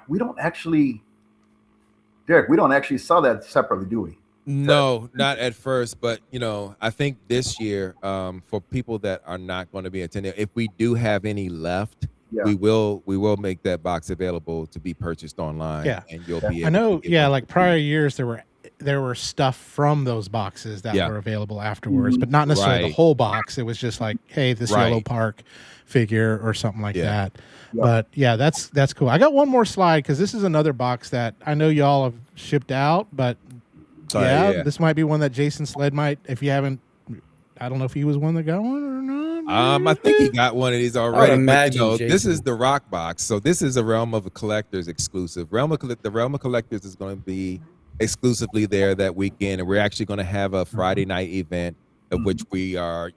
we don't actually, Derek, we don't actually sell that separately, do we?
No, not at first, but I think this year, for people that are not going to be attending, if we do have any left,
Yeah.
we will make that box available to be purchased online,
Yeah.
and you'll
Yeah.
be
I
able to
know.
get
Yeah,
one
like
for free.
prior years, there were stuff from those boxes that
Yeah.
were available afterwards,
Mhm.
but not necessarily the
Right.
whole box. It was just like, hey, this yellow
Right.
park figure or something like
Yeah.
that.
Yep.
But yeah, that's cool. I got one more slide because this is another box that I know y'all have shipped out, but yeah,
Yeah.
this might be one that Jason Sled might. If you haven't, I don't know if he was one that got one or not.
I think he got one of these already, but
imagine
this is
Jason.
the Rock Box. So this is a Realm of Collectors exclusive. The Realm of Collectors is going to be exclusively there that weekend, and we're actually going to have a Friday night event of which we are,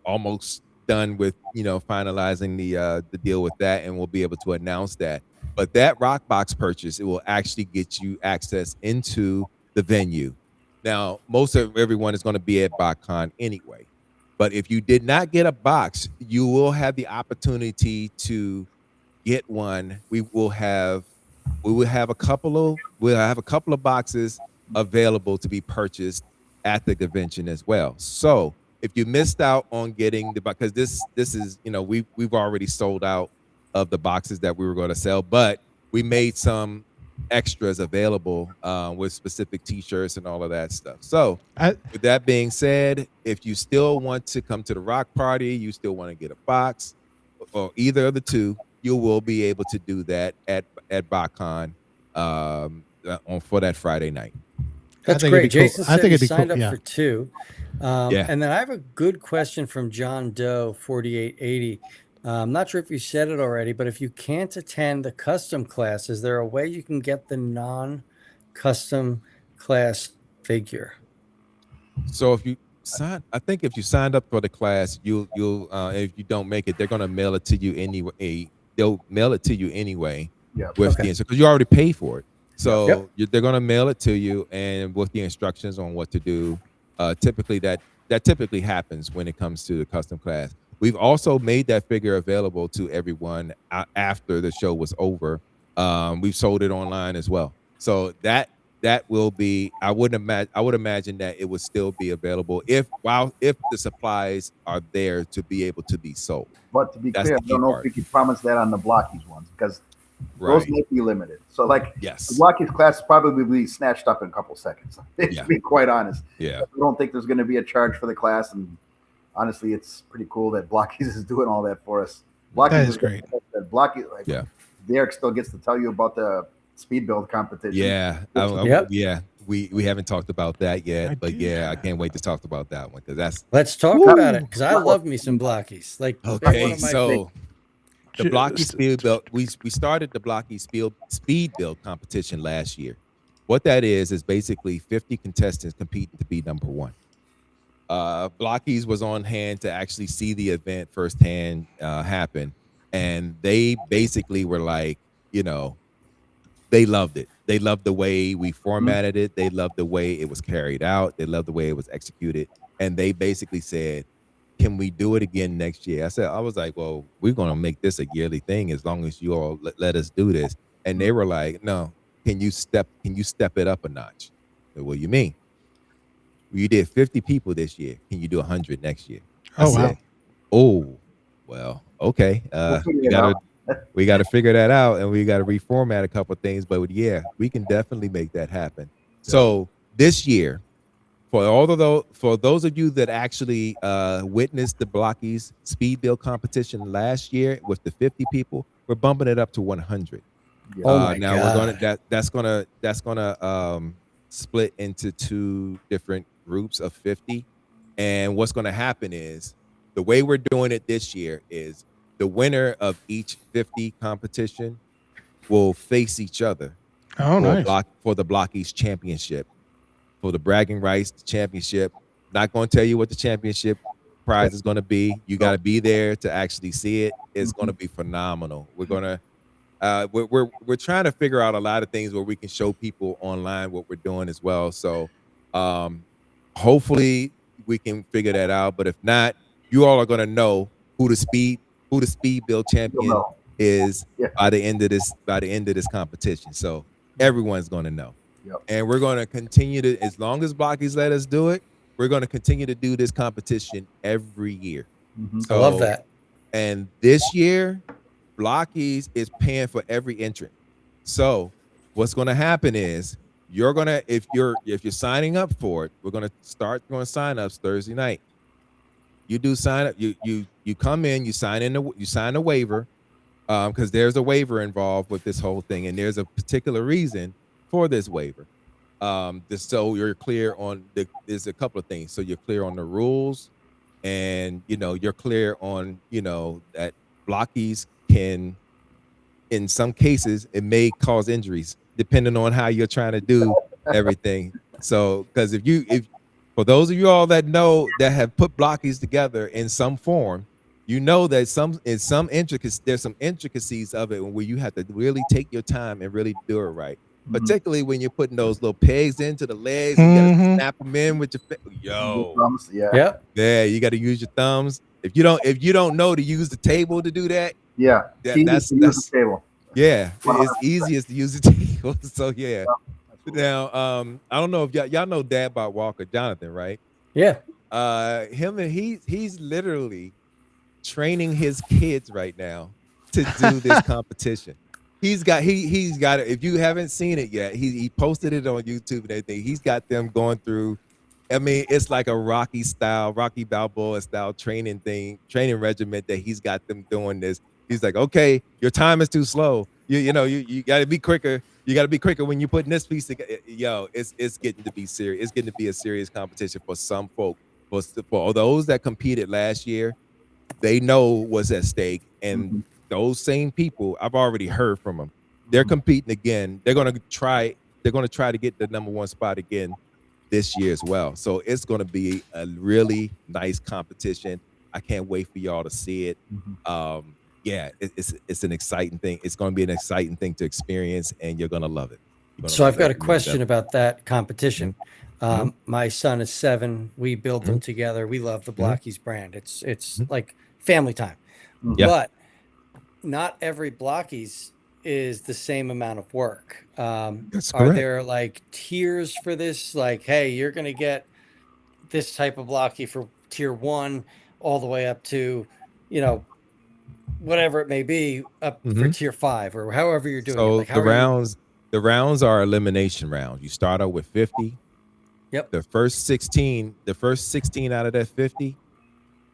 almost done with, finalizing the deal with that, and we'll be able to announce that. But that Rock Box purchase, it will actually get you access into the venue. Now, most of everyone is going to be at Botcon anyway. But if you did not get a box, you will have the opportunity to get one. We will have a couple of boxes available to be purchased at the convention as well. So if you missed out on getting because this is we've already sold out of the boxes that we were going to sell, but we made some extras available with specific T-shirts and all of that stuff. So
I,
with that being said, if you still want to come to the rock party, you still want to get a box, or either of the two, you will be able to do that at BotCon for that Friday night.
That's
think it'd be
great.
cool.
Jason
I
said
think
he
it'd be cool.
signed up
Yeah.
for 2.
Yeah.
And then I have a good question from John Doe 4880. I'm not sure if you said it already, but if you can't attend the custom class, is there a way you can get the non-custom class figure?
So if you I think if you signed up for the class, you'll if you don't make it, they're gonna mail it to you anyway. They'll mail it to you anyway
Yeah.
with
Okay.
because you already paid for it. So
Yep.
they're gonna mail it to you and with the instructions on what to do. Typically that typically happens when it comes to the custom class. We've also made that figure available to everyone after the show was over. We've sold it online as well. So that will be I would imagine that it would still be available if the supplies are there to be able to be sold.
But to be
That's
clear,
the
I
key
don't know if
part.
we can promise that on the Blockies ones because those
Right.
might be limited. So, like, the
Yes.
Blockies class probably be snatched up in a couple seconds. To
Yeah.
be quite honest,
Yeah.
I don't think there's going to be a charge for the class, and honestly, it's pretty cool that Blockies is doing all that for us. Blockies
That is great.
Blockies, like,
Yeah.
Derek still gets to tell you about the speed build competition.
Yeah.
Yep.
Yeah. We haven't talked about that yet,
I
but
do
yeah, I
that.
can't wait to talk about that one because that's
Let's talk
Woo!
about it because I love me some blockies. Like they're one
okay.
of my
So the Blocky
Just-
Speed Build, we started the Blocky Speed Build competition last year. What that is basically 50 contestants competing to be number one. Blockies was on hand to actually see the event firsthand happen, and they basically were like, they loved it. They loved the way we formatted it. They loved the way it was carried out. They loved the way it was executed, and they basically said, "Can we do it again next year?" I was like, "Well, we're gonna make this a yearly thing as long as you all let us do this." And they were like, "No, can you step it up a notch?" I said, "What do you mean? You did 50 people this year. Can you do 100 next year?" I
Oh, wow.
said, "Oh, well, okay.
We'll figure
We
it
gotta
out.
we gotta figure that out, and we gotta reformat a couple of things. But yeah, we can definitely make that happen." So this year, for those of you that actually witnessed the Blockies speed build competition last year with the 50 people, we're bumping it up to 100.
Yeah.
Oh my
Now we're
God.
that's gonna split into 2 different groups of 50. And what's gonna happen is the way we're doing it this year is the winner of each 50 competition will face each other
Oh, nice.
for the Blockies championship, for the bragging rights championship. Not going to tell you what the championship prize is going to be. You got to be there to actually see it. It's going to be phenomenal. We're gonna we're trying to figure out a lot of things where we can show people online what we're doing as well. So hopefully we can figure that out. But if not, you all are going to know who the speed build
You'll
champion
know.
is
Yeah.
by the end of this competition. So everyone's going to know.
Yep.
And we're going to continue to, as long as Blockies let us do it, we're going to continue to do this competition every year.
I love
So,
that.
and this year, Blockies is paying for every entrant. So what's going to happen is you're going to, if you're signing up for it, we're going to start doing sign-ups Thursday night. You do sign up, you come in, you sign a waiver, because there's a waiver involved with this whole thing, and there's a particular reason for this waiver. Just so you're clear on there's a couple of things. So you're clear on the rules, and you're clear on that Blockies can, in some cases, it may cause injuries depending on how you're trying to do everything. So, because if for those of you all that know that have put Blockies together in some form, you know that there's some intricacies of it where you have to really take your time and really do it right. Particularly when you're putting those little pegs into the legs, and you gotta snap them in with your
Thumbs, yeah.
Yep.
yeah, you got to use your thumbs. If you don't know to use the table to do that,
Yeah.
that's
the table.
yeah, it's
100%.
easiest to use the table. So yeah.
Absolutely.
Now, I don't know if y'all know Dad Bot Walker, Jonathan, right?
Yeah.
Him and he's literally training his kids right now to do this competition. He's got it. If you haven't seen it yet, he posted it on YouTube and everything. He's got them going through. I mean, it's like a Rocky Balboa style training regiment that he's got them doing this. He's like, okay, your time is too slow. You got to be quicker. You got to be quicker when you're putting this piece together. Yo, it's getting to be serious. It's getting to be a serious competition for some folk. For those that competed last year, they know what's at stake. And those same people, I've already heard from them. They're competing again. They're going to try to get the #1 spot again this year as well. So it's going to be a really nice competition. I can't wait for y'all to see it. Yeah, it's an exciting thing. It's going to be an exciting thing to experience, and you're going to love it.
So I've got a question about that competition. My son is 7. We build them together. We love the Blockies brand. It's like family time.
Yeah.
But not every Blockies is the same amount of work.
That's
Are
correct.
there like tiers for this? Like, hey, you're going to get this type of Blockie for tier 1 all the way up to, whatever it may be, up for tier 5 or however you're doing it.
So
Like, how
the rounds are elimination rounds. You start out with 50.
Yep.
The first 16 out of that 50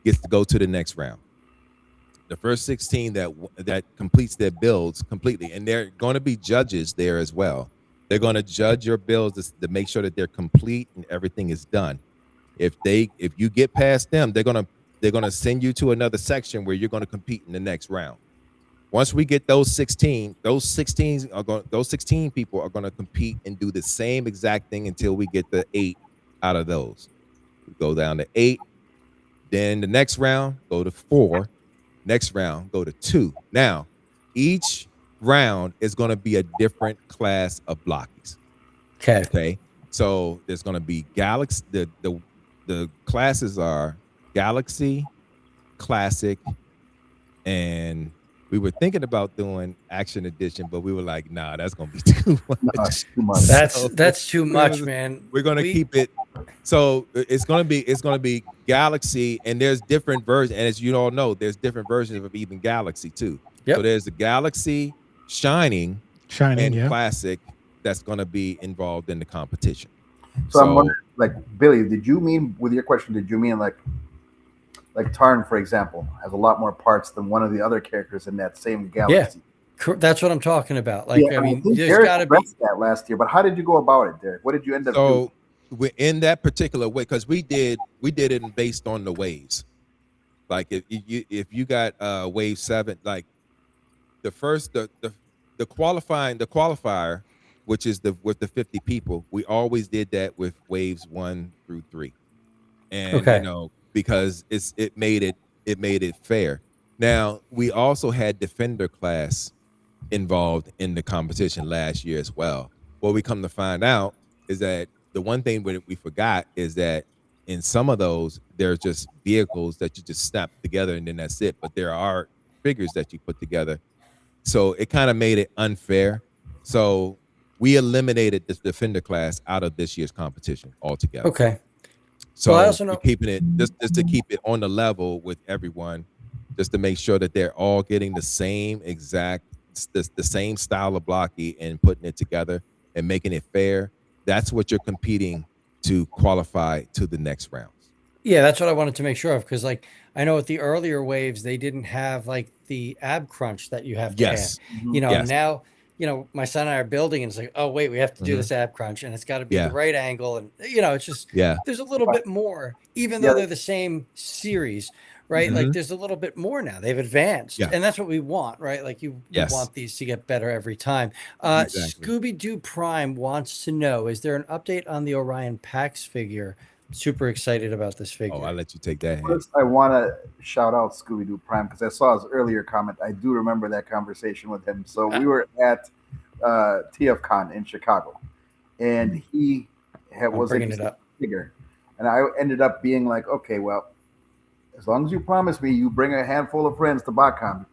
gets to go to the next round. The first 16 that completes their builds completely, and they're going to be judges there as well. They're going to judge your builds to make sure that they're complete and everything is done. If you get past them, they're going to send you to another section where you're going to compete in the next round. Once we get those 16 people are going to compete and do the same exact thing until we get the 8 out of those. We go down to 8. Then the next round, go to 4. Next round, go to 2. Now, each round is going to be a different class of Blockies. Okay. So there's going to be Galaxy. The classes are Galaxy, Classic, and we were thinking about doing Action Edition, but we were like, nah, that's going to be too much.
No, too much.
That's too much, man.
We're going to keep it. So it's going to be Galaxy, and there's different versions. And as you all know, there's different versions of even Galaxy too.
Yep.
So there's the Galaxy, Shining, and
yeah.
Classic that's going to be involved in the competition.
So I'm wondering, like, Billy, did you mean with your question? Did you mean like Tarn, for example, has a lot more parts than one of the other characters in that same galaxy?
Yeah, that's what I'm talking about. Like,
Yeah,
I mean,
think
there's
Derek
got to be
addressed that last year, but how did you go about it, Derek? What did you end up doing?
So we're in that particular way because we did it based on the waves. Like if you got wave 7, like the first the qualifier, which is with the 50 people, we always did that with waves 1 through 3, and because it made it fair. Now we also had Defender class involved in the competition last year as well. What we come to find out is that the one thing we forgot is that in some of those, there's just vehicles that you just snap together and then that's it. But there are figures that you put together. So it kind of made it unfair. So we eliminated this defender class out of this year's competition altogether.
Okay.
So
Well, I also
we're
know-
keeping it just to keep it on the level with everyone, just to make sure that they're all getting the same exact the same style of blocky and putting it together and making it fair. That's what you're competing to qualify to the next rounds.
Yeah, that's what I wanted to make sure of, because like I know with the earlier waves they didn't have like the ab crunch that you have to
Yes.
add. You know,
Yes.
now my son and I are building, and it's like, oh wait, we have to do this ab crunch, and it's got to be
Yeah.
the right angle, and it's just there's a little bit more, even though they're the same series, right? Like there's a little bit more now. They've advanced, and that's what we want, right? Like you want these to get better every time.
Exactly.
Scooby Doo Prime wants to know: is there an update on the Orion Pax figure? Super excited about this figure.
Oh, I'll let you take that.
First, I want to shout out Scooby Doo Prime because I saw his earlier comment. I do remember that conversation with him. So we were at TFCon in Chicago, and he was
bringing it up.
figure, and I ended up being like, okay, well, as long as you promise me you bring a handful of friends to Botcon,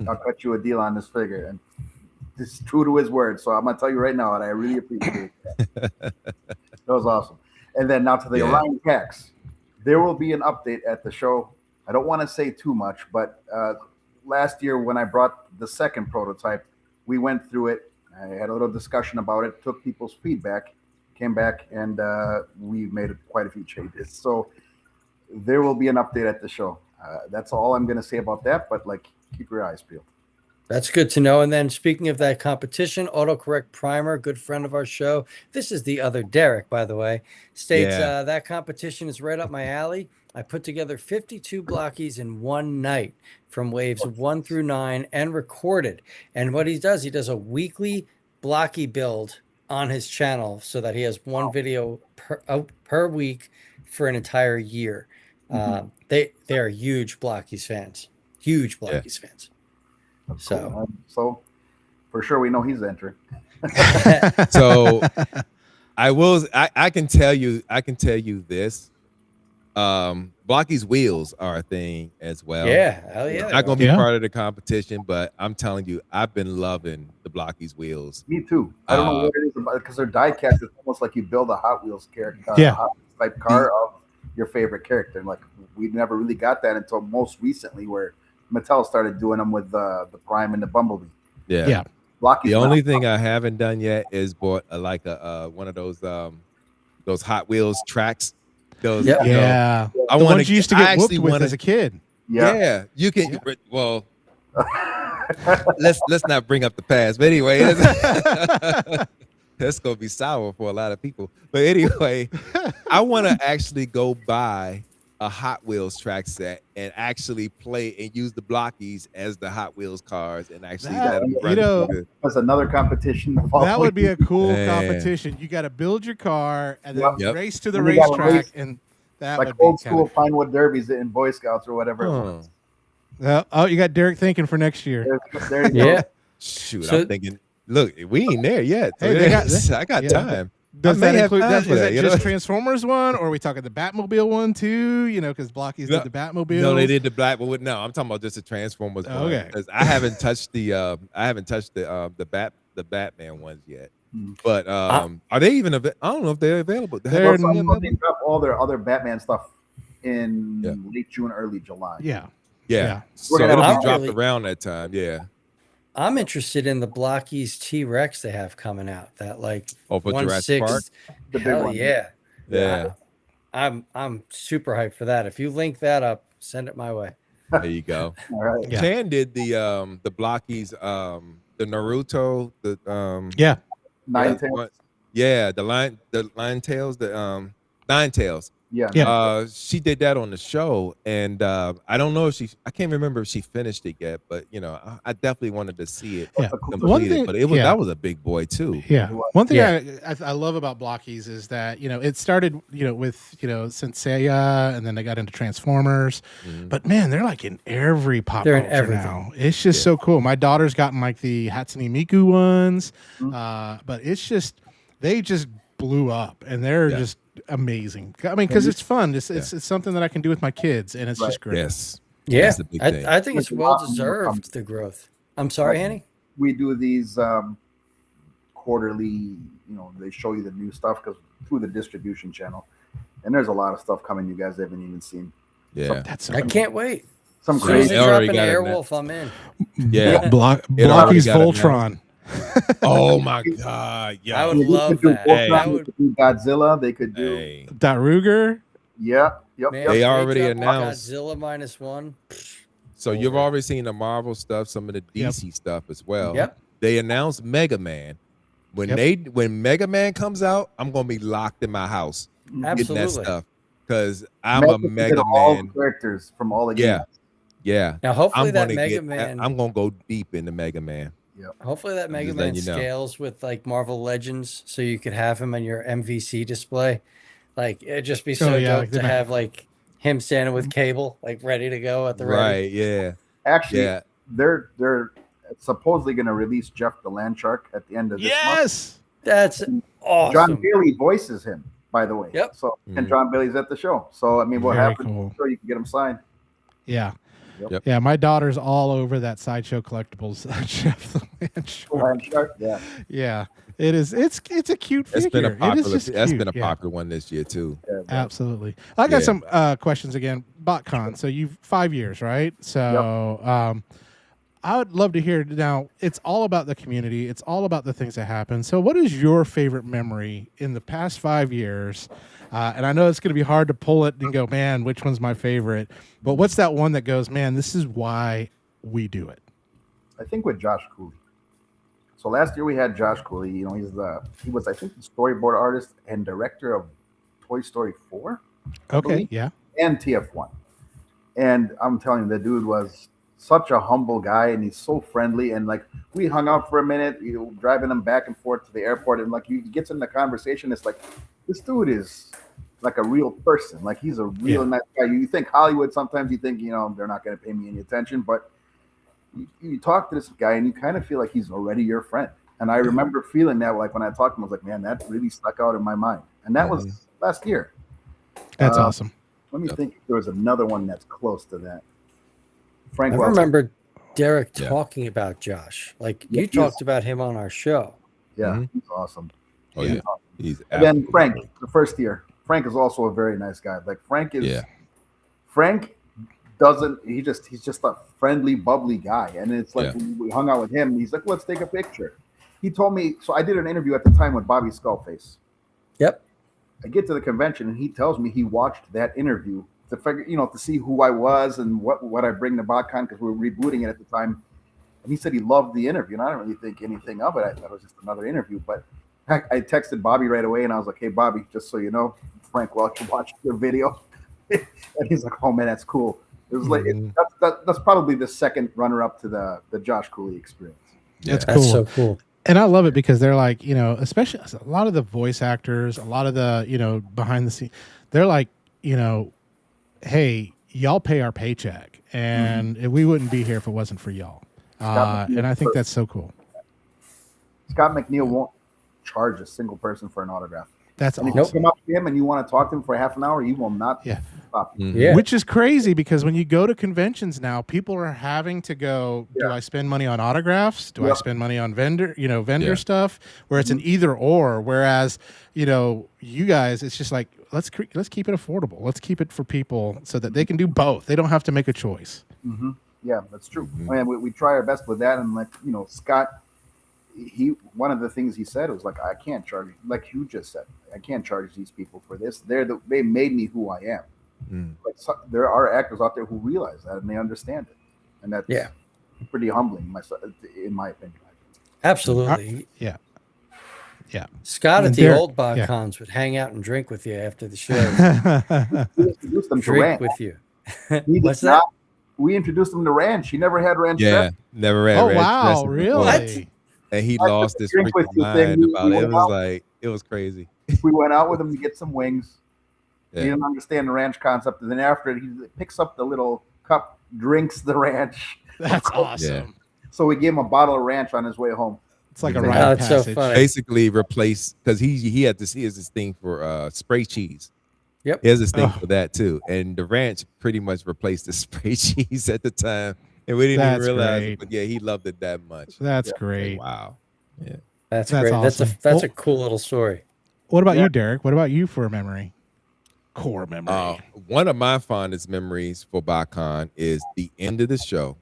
I'll cut you a deal on this figure. And this is true to his word. So I'm gonna tell you right now that I really appreciate that. That was awesome. And then now to the Orion Pax. There will be an update at the show. I don't want to say too much, but last year when I brought the second prototype, we went through it. I had a little discussion about it, took people's feedback, came back, and we made quite a few changes. So there will be an update at the show. That's all I'm going to say about that, but keep your eyes peeled.
That's good to know. And then speaking of that competition, Autocorrect Primer, good friend of our show. This is the other Derek, by the way, states that competition is right up my alley. I put together 52 blockies in one night from waves 1 through 9 and recorded. And what he does a weekly blocky build on his channel so that he has one video per week for an entire year. They are huge blockies fans, fans.
Cool. So for sure we know he's entering.
So I can tell you this. Blocky's wheels are a thing as well.
Yeah, hell yeah.
I'm not gonna be part of the competition, but I'm telling you, I've been loving the Blocky's wheels.
Me too. I don't know what it is about it because they're die cast. It's almost like you build a Hot Wheels character, Hot Wheels type car of your favorite character. And we never really got that until most recently, where Mattel started doing them with the Prime and the Bumblebee.
Yeah.
Blocky's
the only thing I haven't done yet is bought one of those Hot Wheels tracks. Those,
I
want
ones you used to get whooped with as a kid.
Yeah, you can. Well, let's not bring up the past. But anyway, that's gonna be sour for a lot of people. But anyway, I want to actually go buy a Hot Wheels track set and actually play and use the blockies as the Hot Wheels cars and actually
that's another competition.
That would be a cool competition. You got to build your car and then race to the racetrack, and that would be
old school Pinewood derbies in Boy Scouts or whatever.
You got Derek thinking for next year.
There you go.
Shoot, I'm thinking. Look, we ain't there yet. So
Hey,
I got time.
Does that include that? Is that just Transformers one, or are we talking the Batmobile one too? because Blockies did the Batmobile.
No, they did the Batmobile. No, I'm talking about just the Transformers one.
Okay,
because I haven't touched the Batman ones yet. But are they even? I don't know if they're available.
They drop all their other Batman stuff in late June, early July.
Yeah.
So it'll be dropped around that time. Yeah.
I'm interested in the Blockies T-Rex they have coming out. That
for Jurassic Park.
The big one.
Yeah. I'm super hyped for that. If you link that up, send it my way.
There you go.
All right.
Chan did the Blockies, the Naruto, the
Nine Tails.
the Lion Tails, the Nine Tails.
Yeah.
She did that on the show, and I don't know if I can't remember if she finished it yet, but I definitely wanted to see it completed. But that was a big boy too.
Yeah. One thing I love about Blockies is that it started with since Seiya, and then they got into Transformers. But man, they're in every pop culture now. It's just so cool. My daughter's gotten the Hatsune Miku ones, but it's just they just blew up, and they're just amazing. I mean, because it's fun. It's something that I can do with my kids, and it's just great.
Yes.
Yeah. I think it's well deserved, the growth. I'm sorry, Hany?
We do these quarterly. They show you the new stuff through the distribution channel, and there's a lot of stuff coming you guys haven't even seen.
Yeah,
I can't wait.
Some
As soon as
crazy.
they drop into Airwolf, I'm in.
Yeah.
Blocky's
got
Voltron.
Oh my God!
I would
Yo,
love that.
Hey.
That
They
would,
could do Godzilla. They could do.
hey,
Daruger.
Yep.
man,
They
if
already
drop
announced.
Godzilla -1.
so you've already seen the Marvel stuff, some of the DC stuff as well.
Yep.
They announced Mega Man. When
Yep.
when Mega Man comes out, I'm gonna be locked in my house getting that
Absolutely.
stuff because I'm a Mega
all
Man.
characters from all the
Yeah.
games.
Yeah,
Now, hopefully
I'm
that
gonna
Mega Man.
I'm gonna go deep into Mega Man.
Hopefully that Mega
just
Man
letting you know.
scales with like Marvel Legends, so you could have him on your MVC display. Like it'd just be so
yeah,
dope
like
to have like him standing with Cable, like ready to go at the ready.
Right? Yeah.
Actually,
Yeah.
they're supposedly going to release Jeff the Landshark at the end of this month.
Yes.
That's awesome.
John Bailey voices him, by the way.
Yep.
So and
Mhm.
John Bailey's at the show. So I mean, what
Very
happens?
cool.
So you can get him signed.
Yeah.
Yep.
Yeah, my daughter's all over that Sideshow Collectibles Jeff the Landshark.
Landshark, yeah.
Yeah, it is. It's a cute figure.
That's been a
It
popular.
is just
That's
cute.
been a
Yeah,
popular one this year too.
absolutely. I got
Yeah.
some questions again. Botcon. So you've 5 years, right? So I would love to hear now. It's all about the community. It's all about the things that happen. So what is your favorite memory in the past 5 years? And I know it's going to be hard to pull it and go, man, which one's my favorite? But what's that one that goes, man, this is why we do it?
I think with Josh Cooley. So last year we had Josh Cooley. He was I think the storyboard artist and director of Toy Story 4.
Okay, yeah.
And TF1. And I'm telling you, the dude was such a humble guy, and he's so friendly. And like we hung out for a minute, driving him back and forth to the airport, and like he gets in the conversation. It's like this dude is like a real person. Like he's a real nice guy. You think Hollywood, sometimes you think they're not going to pay me any attention, but you talk to this guy and you kind of feel like he's already your friend. And I remember feeling that, like when I talked to him, I was like, man, that really stuck out in my mind. And that was last year.
That's awesome.
Let me think if there was another one that's close to that. Frank
I
Welker.
remember Derek talking about Josh. Like you talked about him on our show.
Yeah, he's awesome.
Oh yeah, he's.
And then Frank, the first year. Frank is also a very nice guy. Like Frank is.
Yeah.
Frank doesn't. He's just a friendly, bubbly guy. And it's like we hung out with him. He's like, let's take a picture. He told me. So I did an interview at the time with Bobby Skullface.
Yep.
I get to the convention and he tells me he watched that interview to figure, to see who I was and what I bring to Botcon, because we were rebooting it at the time. And he said he loved the interview, and I didn't really think anything of it. I thought it was just another interview. But I texted Bobby right away, and I was like, "Hey, Bobby, just so you know, Frank Welker watched your video," and he's like, "Oh man, that's cool." It was like that's probably the second runner-up to the Josh Cooley experience.
That's cool.
That's so cool.
And I love it because they're like, especially a lot of the voice actors, a lot of the, behind the scenes, they're like, hey, y'all pay our paycheck, and we wouldn't be here if it wasn't for y'all. And I think that's so cool.
Scott McNeil won't charge a single person for an autograph.
That's
and
awesome.
if you come up to him and you want to talk to him for half an hour, he will not stop you.
Yeah.
Which is crazy because when you go to conventions now, people are having to go, do I spend money on autographs? Do I spend money on vendor stuff? Where it's an either or. Whereas, you guys, it's just like, let's keep it affordable. Let's keep it for people so that they can do both. They don't have to make a choice.
Mm-hmm. Yeah, that's true. I mean, we try our best with that. And like, Scott, one of the things he said was like, I can't charge, like you just said, I can't charge these people for this. They made me who I am. But there are actors out there who realize that and they understand it, and that's pretty humbling, in my opinion.
Absolutely.
Yeah.
Scott
And
at the
Derek-
old Botcons would hang out and drink with you after the show.
We introduced them to
Drink
ranch.
with you.
What's that? We introduced him to ranch. He never had ranch.
Yeah, never read.
Oh,
Red
wow,
Dressing
really?
before. And he
I
lost
took a
his
drink with
freaking
you thing.
mind about it.
We
It was crazy.
We went out with him to get some wings.
Yeah.
He didn't understand the ranch concept, and then after it, he picks up the little cup, drinks the ranch.
That's awesome.
So we gave him a bottle of ranch on his way home.
It's like a
Oh,
rite of
that's so
passage.
funny.
Basically replace, because he had this, he has this thing for spray cheese.
Yep.
He has this thing for that too. And the ranch pretty much replaced the spray cheese at the time. And we didn't even
That's
realize
great.
it. But yeah, he loved it that much.
That's
Yeah.
great.
Wow. Yeah.
That's
That's
great.
awesome.
That's a cool little story.
What about
Yeah.
you, Derek? What about you for a memory? Core memory.
One of my fondest memories for Botcon is the end of the show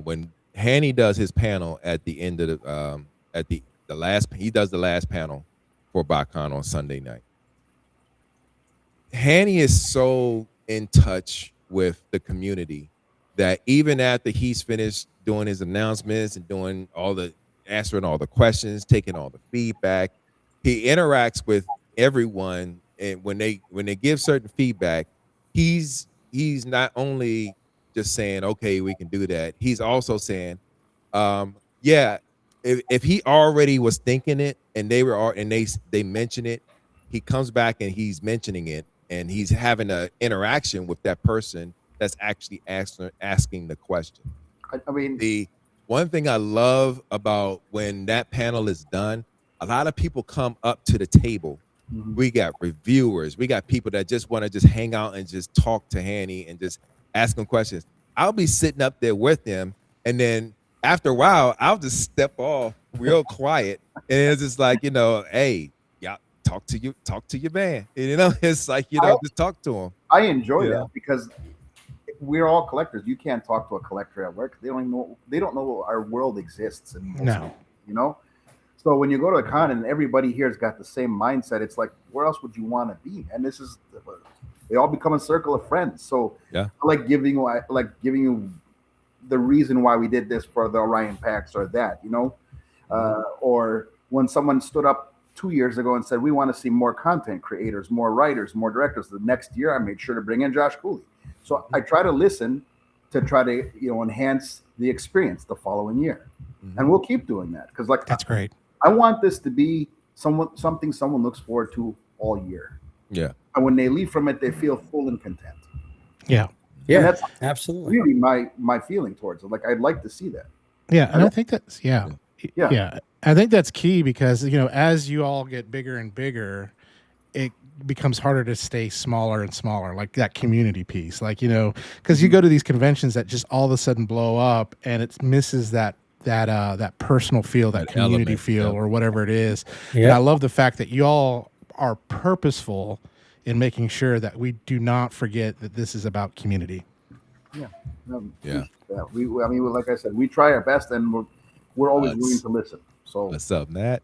when Hany does his panel at the end of the last. He does the last panel for Botcon on Sunday night. Hany is so in touch with the community that even after he's finished doing his announcements and doing answering all the questions, taking all the feedback, he interacts with everyone. And when they give certain feedback, he's not only just saying, okay, we can do that. He's also saying, yeah, if he already was thinking it and they mention it, he comes back and he's mentioning it and he's having an interaction with that person that's actually asking the question.
I mean,
The one thing I love about when that panel is done, a lot of people come up to the table. We got reviewers, we got people that just want to just hang out and just talk to Hany and just ask him questions. I'll be sitting up there with him, and then after a while, I'll just step off real quiet, and it's just like, hey, y'all talk to your man. It's like, just talk to him.
I enjoy
Yeah.
that because we're all collectors. You can't talk to a collector at work. They don't know our world exists anymore.
No.
So when you go to a con and everybody here's got the same mindset, it's like, where else would you want to be? And they all become a circle of friends. So
yeah,
I like giving you the reason why we did this for the Orion packs or that, or when someone stood up 2 years ago and said, we want to see more content creators, more writers, more directors. The next year, I made sure to bring in Josh Cooley. So I try to listen to try to, enhance the experience the following year. And we'll keep doing that. Because
That's great.
I want this to be something someone looks forward to all year.
Yeah.
And when they leave from it, they feel full and content.
Yeah.
Yeah,
And that's
absolutely.
really my feeling towards it. Like, I'd like to see that.
Yeah. And I think that's,
Yeah.
I think that's key because, as you all get bigger and bigger, it becomes harder to stay smaller and smaller, like that community piece, because you go to these conventions that just all of a sudden blow up and it misses that personal feel, that community
element,
feel,
yeah.
or whatever it is.
Yeah.
And I love the fact that you all are purposeful in making sure that we do not forget that this is about community.
Yeah.
Like I said, we try our best, and we're always willing to listen. So
what's up, Matt?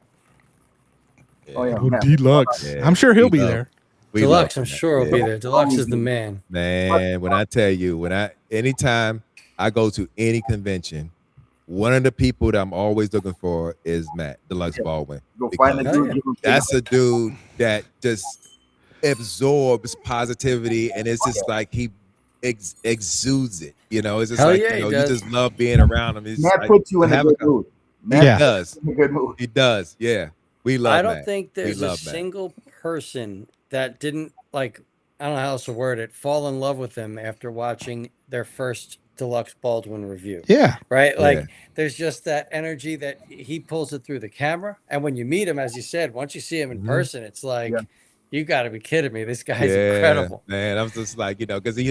Yeah.
Oh, yeah.
Oh,
Matt.
Deluxe.
Yeah.
I'm sure he'll be
love-
there.
we
Deluxe,
love
I'm
Matt.
sure will
Yeah.
be there. Deluxe is the man.
Man, when I tell you, anytime I go to any convention, one of the people that I'm always looking for is Matt Deluxe Baldwin.
Go find the
Because
dude. give him
that's
shit.
a dude that just absorbs positivity, and it's just like he exudes it. It's just
Hell
like,
yeah, he
you
does.
just love being around him. It's just
Matt
like,
puts you in a
have
good
a-
mood.
He
Matt
does.
puts you in a good mood.
He does. Yeah. We love
I don't
Matt.
think there's a
love Matt.
single person that didn't, like, I don't know how else to word it, fall in love with him after watching their first Deluxe Baldwin review.
Yeah.
Right? Like,
Yeah.
there's just that energy that he pulls it through the camera. And when you meet him, as you said, once you see him in person, it's like,
Yeah.
you got to be kidding me. This guy's
Yeah,
incredible.
man. I was just like, because he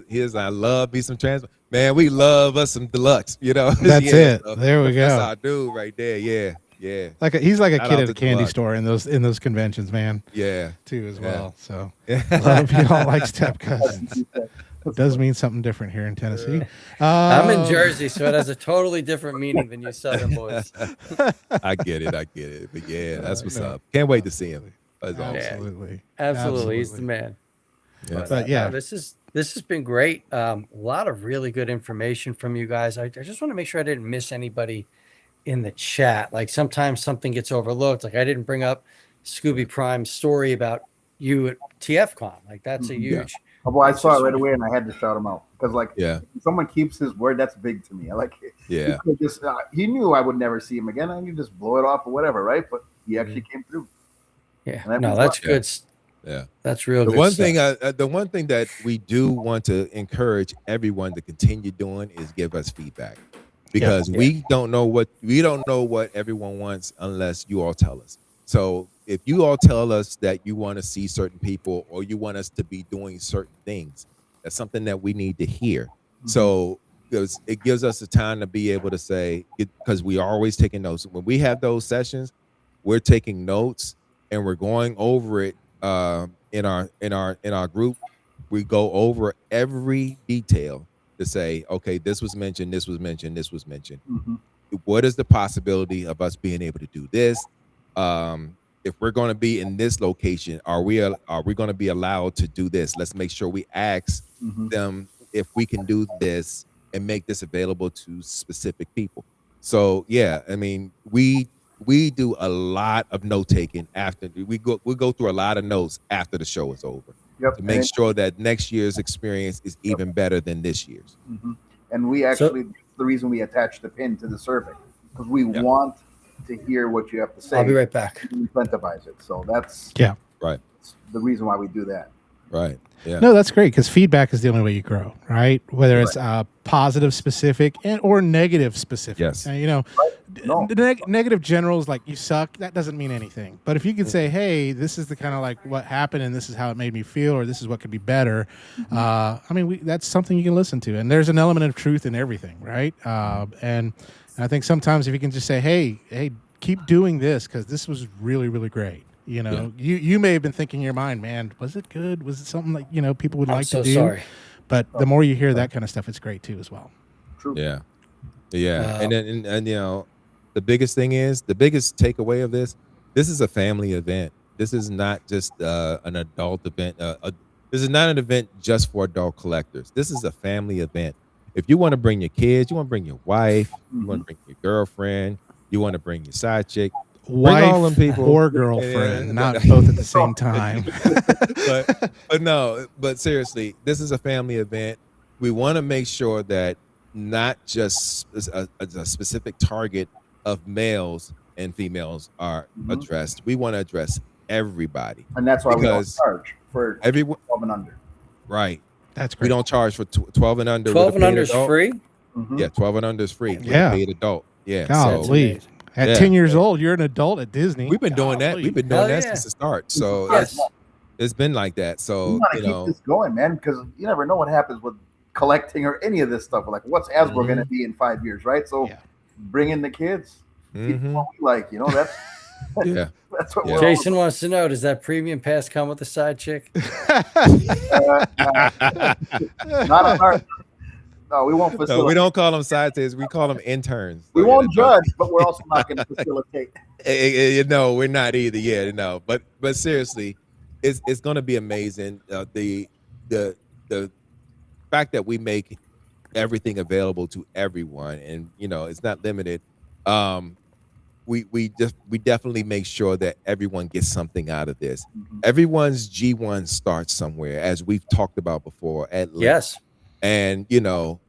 is I love me some trans. Man, we love us some Deluxe.
That's
Yeah,
it.
so
There we
That's
go.
our dude right there. Yeah, yeah,
He's like a
Shout
kid
out
at
to
a candy
Deluxe.
store in those conventions, man,
yeah.
too, as
Yeah.
well. So
Yeah.
a lot of y'all like step cousins. It does mean something different here in Tennessee.
I'm in Jersey, so it has a totally different meaning than you Southern boys.
I get it. But yeah, that's what's
No,
up. Can't wait to see him. That's awesome.
Absolutely.
Absolutely. He's the man.
Yeah.
But yeah.
no, this has been great. A lot of really good information from you guys. I just want to make sure I didn't miss anybody in the chat. Like, sometimes something gets overlooked. Like, I didn't bring up Scooby Prime's story about you at TFCon. Like, that's a huge.
Well, I saw it right away, and I had to shout him out because,
Yeah.
if someone keeps his word, that's big to me. I like it.
Yeah.
He, he knew I would never see him again. I could just blow it off or whatever, right? But he actually came through.
Yeah.
And that
No,
means
that's
what?
good.
Yeah.
That's real
The
good.
one
stuff.
thing, the one thing that we do want to encourage everyone to continue doing is give us feedback, because we don't know what everyone wants unless you all tell us. So if you all tell us that you want to see certain people or you want us to be doing certain things, that's something that we need to hear. So it gives us the time to be able to say, because we are always taking notes. When we have those sessions, we're taking notes and we're going over it in our group. We go over every detail to say, okay, this was mentioned, this was mentioned, this was mentioned.
Mhm.
What is the possibility of us being able to do this? If we're going to be in this location, are we going to be allowed to do this? Let's make sure we ask
Mhm.
them if we can do this and make this available to specific people. So yeah, I mean, we do a lot of note taking after we go through a lot of notes after the show is over
Yep.
to make sure that next year's experience is even better than this year's.
Mhm. And we actually, the reason we attach the pin to the survey, because we want to hear what you have to say.
I'll be right back.
Incentivize it. So that's
right.
the reason why we do that.
Right. Yeah.
No, that's great because feedback is the only way you grow, right? Whether it's positive specific or negative specific.
Yes.
You know, negative generals like you suck, that doesn't mean anything. But if you can say, hey, this is the kind of like what happened and this is how it made me feel or this is what could be better, I mean, that's something you can listen to. And there's an element of truth in everything, right? And I think sometimes if you can just say, hey, keep doing this because this was really, really great. You know, you may have been thinking in your mind, man, was it good? Was it something like, you know, people would like to do?
Sorry.
But the more you hear that kind of stuff, it's great too as well.
True.
Yeah. And you know, the biggest takeaway of this is a family event. This is not just an adult event. This is not an event just for adult collectors. This is a family event. If you want to bring your kids, you want to bring your wife, you want to bring your girlfriend, you want to bring your side chick,
wife
all them people.
Or girlfriend, not both at the same time.
but seriously, this is a family event. We want to make sure that not just a specific target of males and females are addressed. We want to address everybody,
and that's why we don't charge for
everyone
12 and under.
Right.
That's great.
We don't charge for 12 and under.
12 and under is free.
Yeah, 12 and under is free.
Yeah,
paid adult. Yeah,
golly. At 10 years old, you're an adult at Disney.
We've been doing that. We've been doing that since the start. So it's been like that. So
we want to keep this going, man, because you never know what happens with collecting or any of this stuff. Like, what's Hasbro going to be in 5 years, right? So bring in the kids. Like, you know, that's that's what
Jason wants to know, does that premium pass come with a side chick?
Not a hard. No, we won't facilitate.
No, we don't call them side chicks. We call them interns.
We won't judge, but we're also not going to facilitate.
No, we're not either. Yeah, no. But seriously, it's going to be amazing. The fact that we make everything available to everyone, and you know, it's not limited. We definitely make sure that everyone gets something out of this. Everyone's G1 starts somewhere, as we've talked about before. At least.
Yes.
And, you know,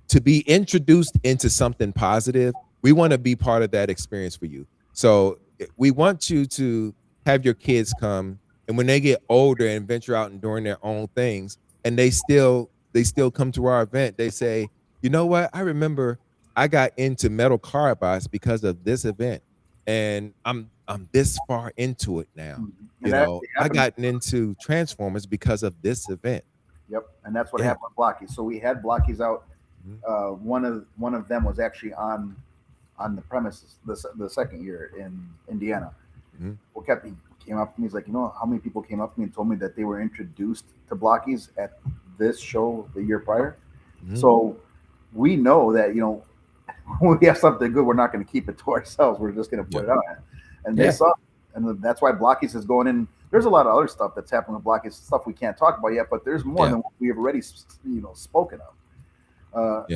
to be introduced into something positive, we want to be part of that experience for you. So we want you to have your kids come, and when they get older and venture out and doing their own things, and they still come to our event, they say, you know what? I remember I got into metal card box because of this event, and I'm this far into it now. You know, I gotten into Transformers because of this event.
Yep, and that's what happened with Blockies. So we had Blockies out. One of them was actually on the premises the second year in Indiana. Well, he came up to me. He's like, you know how many people came up to me and told me that they were introduced to Blockies at this show the year prior. So we know that, you know, when we have something good, we're not going to keep it to ourselves. We're just going to put it out. And they saw, and that's why Blockies is going in. There's a lot of other stuff that's happening with Blockies, stuff we can't talk about yet, but there's more than we have already, you know, spoken of.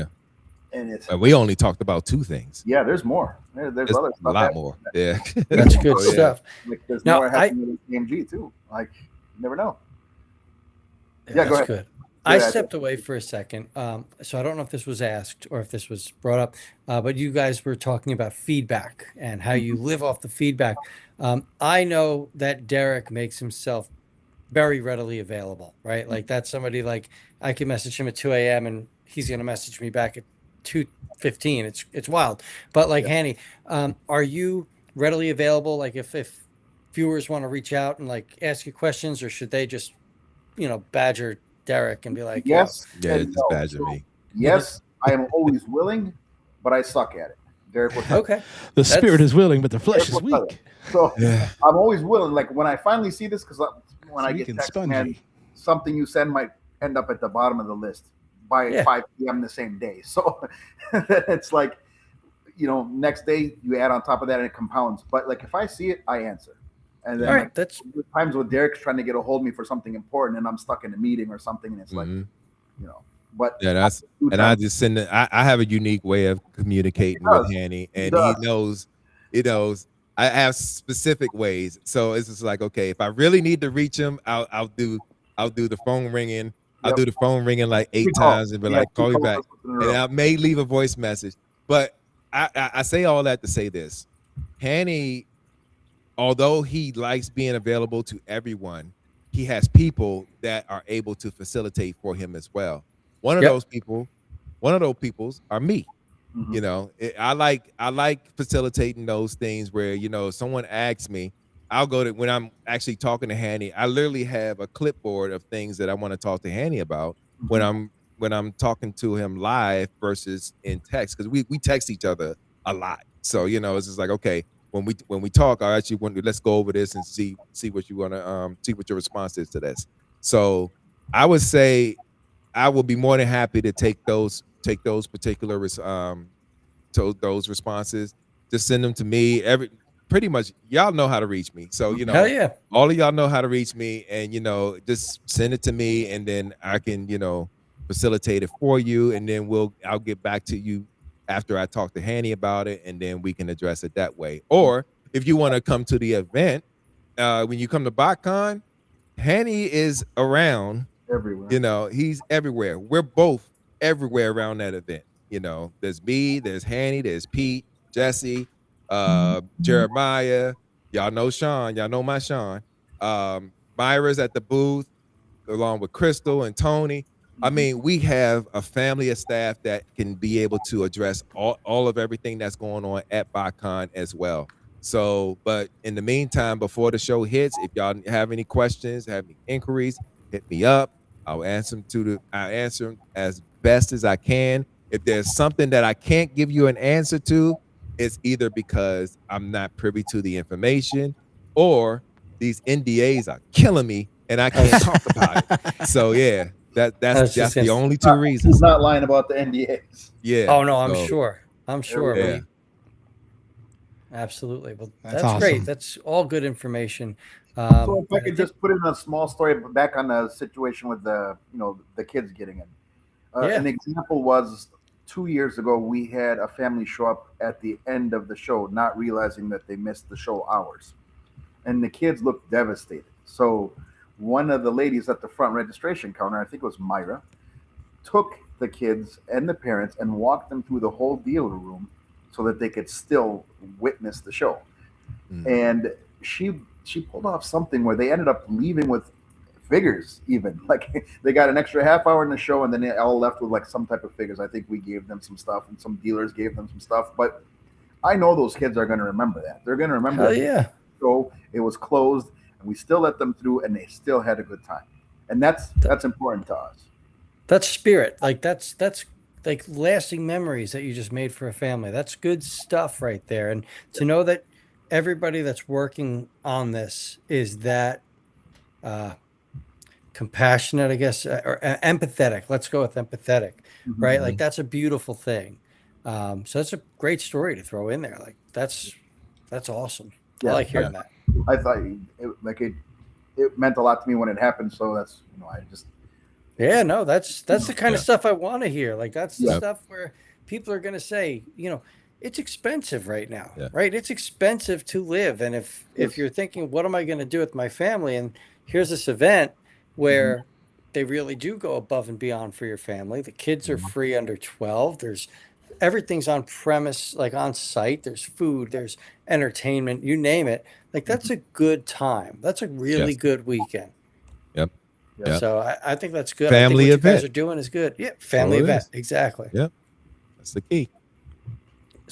And it's
we only talked about 2 things.
Yeah, there's more. There's other stuff.
A lot more. Yeah,
that's good stuff.
Like, there's more happening with AMG too. Like, you never know. Yeah, go ahead.
Good. I stepped away for a second, so I don't know if this was asked or if this was brought up, but you guys were talking about feedback and how you live off the feedback. I know that Derek makes himself very readily available, right? Like that's somebody like I can message him at 2 a.m. and he's going to message me back at 2:15. It's wild. But like Hany, are you readily available? Like if viewers want to reach out and like ask you questions, or should they just, you know, badger Derek and be like,
just badger me?
Yes, I am always willing, but I suck at it. Derek will tell you.
Okay.
The spirit is willing, but the flesh is
Derek will tell
weak.
you. So
Yeah.
I'm always willing. Like when I finally see this, because when I
Weak
get
and
text,
spongy.
man, something you send might end up at the bottom of the list by
Yeah.
5 p.m. the same day. So it's like, next day you add on top of that and it compounds. But like if I see it, I answer. And then
All right.
like,
That's
there's times when Derek's trying to get a hold of me for something important and I'm stuck in a meeting or something, and it's like,
Mhm.
But
Yeah, that's and I just send it. I have a unique way of communicating with
does.
Hany,
He
and
does.
he knows. I have specific ways. So it's just like, okay, if I really need to reach him, I'll do the phone ringing. I'll
Yep.
do the phone ringing like 8
Two calls.
times and be
Yeah,
like,
two
call me
calls
back.
in a
And
row.
I may leave a voice message. But I say all that to say this. Hany, although he likes being available to everyone, he has people that are able to facilitate for him as well. One of
Yep.
those peoples are me.
Mhm.
I like facilitating those things where someone asks me, I'll go to when I'm actually talking to Hany. I literally have a clipboard of things that I want to talk to Hany about when
Mhm.
I'm talking to him live versus in text, because we text each other a lot. So it's just like, okay, when we talk, I actually want to let's go over this and see what you want to see what your response is to this. So I would say I will be more than happy to take those particular to those responses. Just send them to me. Pretty much y'all know how to reach me. So
hell yeah.
all of y'all know how to reach me, and just send it to me, and then I can facilitate it for you, and then I'll get back to you after I talk to Hany about it, and then we can address it that way. Or if you want to come to the event, when you come to Botcon, Hany is around.
Everywhere.
He's everywhere. We're both everywhere around that event. There's me, there's Hany, there's Pete, Jesse, Jeremiah. Y'all know Sean. Y'all know my Sean. Myra's at the booth along with Crystal and Tony. I mean, we have a family of staff that can be able to address all of everything that's going on at BotCon as well. So, but in the meantime, before the show hits, if y'all have any questions, have any inquiries, hit me up. I'll answer them as best as I can. If there's something that I can't give you an answer to, it's either because I'm not privy to the information, or these NDAs are killing me and I can't talk about it. So yeah,
I
that's
was just
the
gonna
only two
He's
reasons.
not lying about the NDAs.
Yeah.
Oh no, I'm
so,
sure. I'm sure.
Yeah.
Yeah.
Absolutely. Well,
That's
that's great.
awesome.
That's all good information.
So if I
and
could just put in a small story back on the situation with the kids getting it.
Yeah.
An example was 2 years ago we had a family show up at the end of the show, not realizing that they missed the show hours, and the kids looked devastated. So one of the ladies at the front registration counter, I think it was Myra, took the kids and the parents and walked them through the whole dealer room so that they could still witness the show. And she pulled off something where they ended up leaving with figures. Even like they got an extra half hour in the show, and then they all left with like some type of figures. I think we gave them some stuff, and some dealers gave them some stuff. But I know those kids are going to remember that. They're going to remember
Hell
that
yeah.
show. It was closed, and we still let them through, and they still had a good time. And that's important to us.
That's spirit. Like that's like lasting memories that you just made for a family. That's good stuff right there. And to know that everybody that's working on this is that compassionate, I guess, or empathetic. Let's go with empathetic, right? Like that's a beautiful thing. So that's a great story to throw in there. Like that's awesome.
Yeah,
I like hearing that.
I thought it meant a lot to me when it happened. So that's I just
Yeah, no, that's the kind of
Yeah.
stuff I want to hear. Like that's the
Yeah.
stuff where people are going to say, it's expensive right now,
Yeah.
right? It's expensive to live. And if
Yes.
you're thinking, what am I going to do with my family? And here's this event where they really do go above and beyond for your family. The kids are free under 12. There's everything's on premise, like on site. There's food, there's entertainment, you name it. Like that's a good time. That's a really
Yes.
good weekend.
Yep.
Yeah.
So I think that's good.
Family
I think what you
event.
guys are doing is good. Yeah, family
it
event.
is.
Exactly.
Yep. That's the key.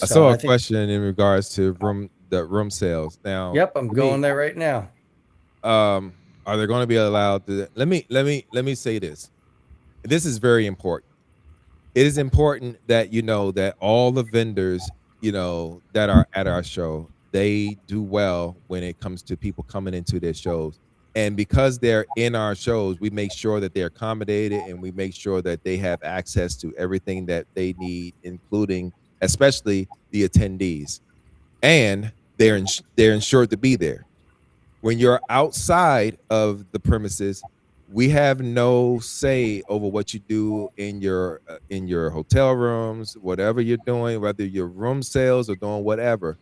I
So
saw a
think,
question in regards to the room sales. Now,
yep, I'm
for
going
me,
there right now.
are they going to be allowed to? Let me say this. This is very important. it is important that you know that all the vendors, you know, that are at our show, they do well when it comes to people coming into their shows. And because they're in our shows, we make sure that they're accommodated and we make sure that they have access to everything that they need, including especially the attendees. And they're insured to be there. When you're outside of the premises, we have no say over what you do in your hotel rooms, whatever you're doing, whether you're room sales or doing whatever.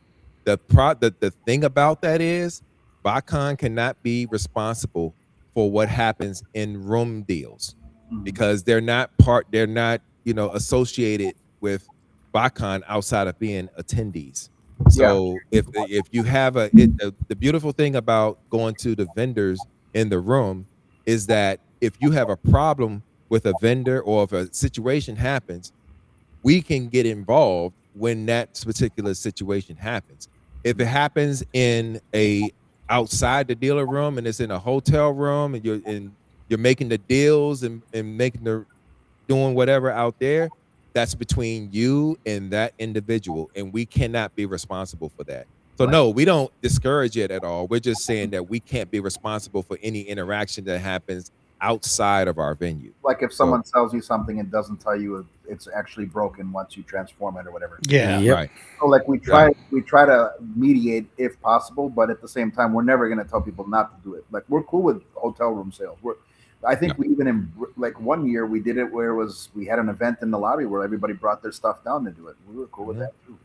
The thing about that is Botcon cannot be responsible for what happens in room deals because they're not, you know, associated with Botcon outside of being attendees.
Yeah.
So if you have the beautiful thing about going to the vendors in the room is that if you have a problem with a vendor or if a situation happens, we can get involved when that particular situation happens. If it happens in a outside the dealer room and it's in a hotel room and you're making the deals and making the doing whatever out there, that's between you and that individual, and we cannot be responsible for that. So
Right.
no, we don't discourage it at all. We're just saying that we can't be responsible for any interaction that happens outside of our venue.
Like if someone sells you something and doesn't tell you it's actually broken once you transform it or whatever.
Yeah.
Yep.
Right.
So like we try to mediate if possible, but at the same time, we're never going to tell people not to do it. Like we're cool with hotel room sales. I think we even like one year we did it where we had an event in the lobby where everybody brought their stuff down to do it. We were cool with that too.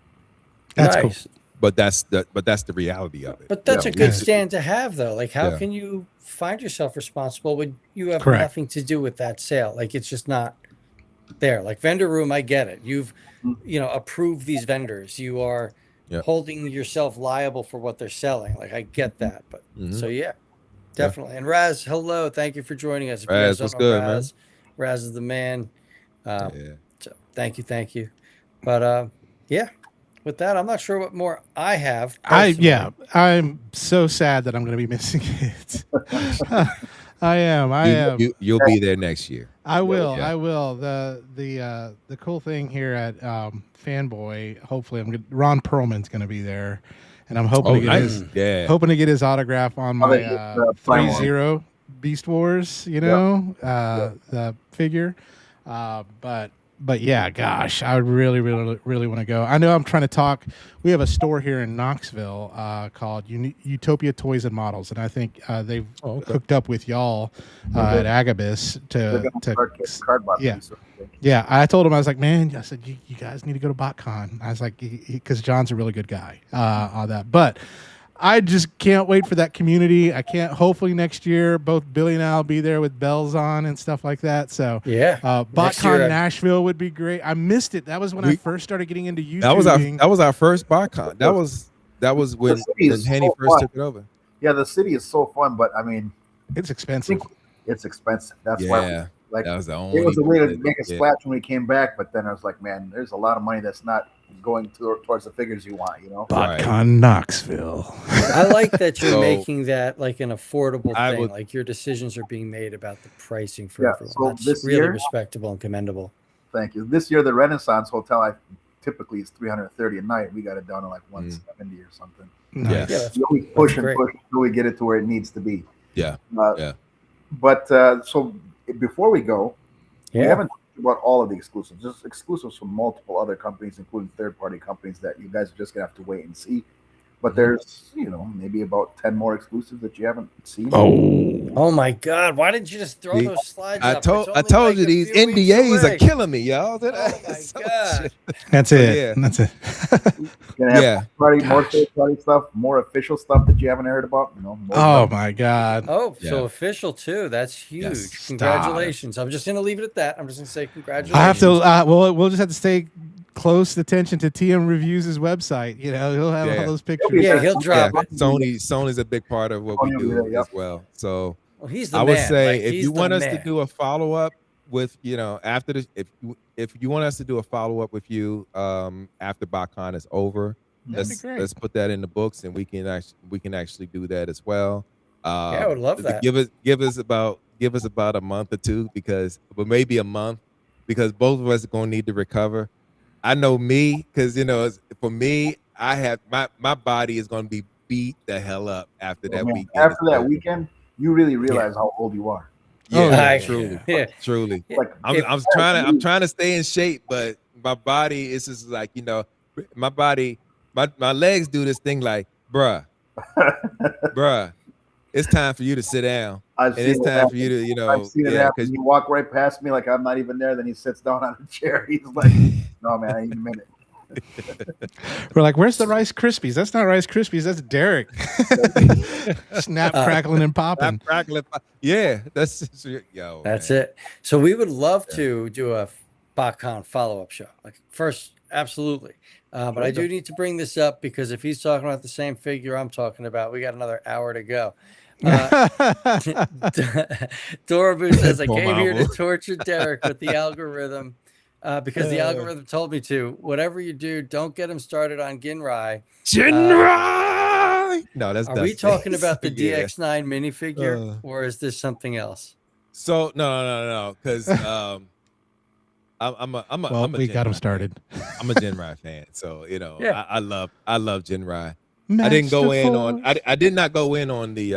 That's
Nice.
cool.
But that's the reality of it.
But that's
Yeah.
a good stand to have, though. Like, how
Yeah.
can you find yourself responsible when you have
Correct.
nothing to do with that sale? Like, it's just not there. Like vendor room, I get it. You've, you know, approved these vendors. You are
Yep.
holding yourself liable for what they're selling. Like, I get that. But so
Mhm.
definitely. And Raz, hello, thank you for joining us. If you
Raz,
guys don't
what's
know
good, man?
Raz is the man.
Yeah.
So thank you. But yeah. With that, I'm not sure what more I have. personally.
I'm so sad that I'm going to be missing it. I am.
You'll be there next year.
I will.
Yeah.
I will. The cool thing here at Fanboy, hopefully, Ron Perlman's going to be there, and I'm hoping to get his autograph on my 3-0 Beast Wars. You know, the figure. But yeah, gosh, I really want to go. I know I'm trying to talk. We have a store here in Knoxville called Utopia Toys and Models, and I think they've hooked up with y'all at Agabus to
card box.
Yeah. Yeah, I told him, I was like, man, I said, you guys need to go to Botcon. I was like, because John's a really good guy on that. But I just can't wait for that community. I can't. Hopefully next year, both Billy and I will be there with bells on and stuff like that. So Botcon Nashville would be great. I missed it. That was when I first started getting into YouTube.
That was our first Botcon. That was when Hany first took it over.
Yeah, the city is so fun, but I mean,
it's expensive.
It's expensive. That's why. Like
that was the only.
It was a way to make a splash when we came back, but then I was like, man, there's a lot of money that's not going towards the figures you want, you know.
Botcon Knoxville.
I like that you're making that like an affordable thing. Like your decisions are being made about the pricing for everyone.
So
That's really respectable and commendable.
Thank you. This year, the Renaissance Hotel, typically is $330 a night. We got it down to like $170 or something.
Nice.
Yeah,
we push until we get it to where it needs to be.
Yeah.
But so before we go, we haven't talked about all of the exclusives. Just exclusives from multiple other companies, including third-party companies that you guys are just gonna have to wait and see. But there's, maybe about 10 more exclusives that you haven't seen.
Oh my God! Why didn't you just throw those slides up?
I told you these NDAs are killing me, y'all.
Oh my God!
That's it. That's it.
More third-party stuff, more official stuff that you haven't heard about.
Oh my God!
Oh, so official too. That's huge. Yes. Congratulations! I'm just gonna leave it at that. I'm just gonna say congratulations.
I have to. We'll just have to stay close attention to TM Reviews' website. He'll have all those pictures.
Yeah, he'll drop it.
Sony's a big part of what we do as well. So
he's the
I would say
like,
if you want us to do a follow-up with, after this, if you want us to do a follow-up with you after Botcon is over, let's put that in the books, and we can actually do that as well.
I would love that.
Give us about a month or two, but maybe a month, because both of us are gonna need to recover. I know me, because for me, I have my body is gonna be beat the hell up after
Oh,
that
man,
weekend.
after that weekend, you really realize how old you are.
Yeah,
yeah.
truly,
Yeah.
truly.
Like
I'm trying to stay in shape, but my body is just like, my body, my legs do this thing like, bruh, it's time for you to sit down.
I've
And
seen
it's
it
time for
happen.
you to,
I've seen it
yeah,
happen.
because
You walk right past me like I'm not even there. Then he sits down on a chair. He's like, "No, man, I need a minute."
We're like, where's the Rice Krispies? That's not Rice Krispies. That's Derek. Snap, crackling, and popping.
Yeah, that's just, yo.
That's
man.
it. So we would love to do a Botcon follow-up show. Like first, absolutely. But I do need to bring this up because if he's talking about the same figure I'm talking about, we got another hour to go. Dorabu says, I
Poor
came here to
Marvel.
torture Derek with the algorithm because the algorithm told me to. Whatever you do, don't get him started on Ginrai.
Jinrai! No, that's
Are we
Dustin.
talking about the
Yeah.
DX9 minifigure or is this something else?
So no, because I'm a
We got him
Jinrai
started.
fan. I'm a Jinrai fan, so
Yeah.
I love Jinrai. I didn't go in on I did not go in on the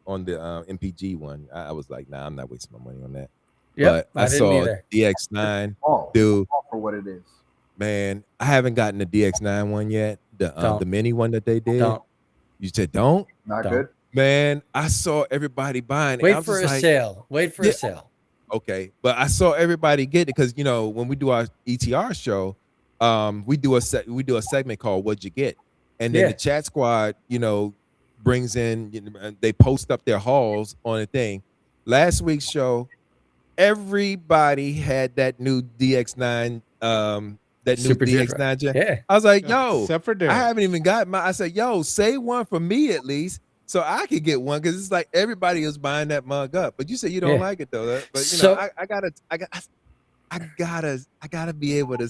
MPG one. I was like, nah, I'm not wasting my money on that.
Yep,
But I
didn't
saw
either.
DX9,
All
dude.
for what it is.
Man, I haven't gotten the DX9 one yet. The mini one that they did.
Don't.
You said don't?
Not
Don't.
good.
Man, I saw everybody buying it.
Wait for a sale. Wait for a sale.
Okay, but I saw everybody get it because when we do our ETR show, we do a segment called "What'd You Get," and then the chat squad, brings in, they post up their hauls on a thing. Last week's show, everybody had that new DX9,
Super
DX9 gen.
Yeah.
I was like, yo,
Except for
I
Derek.
haven't even got my. I said, yo, say one for me at least, so I could get one because it's like everybody is buying that mug up. But you said you don't like it though. But I gotta be able to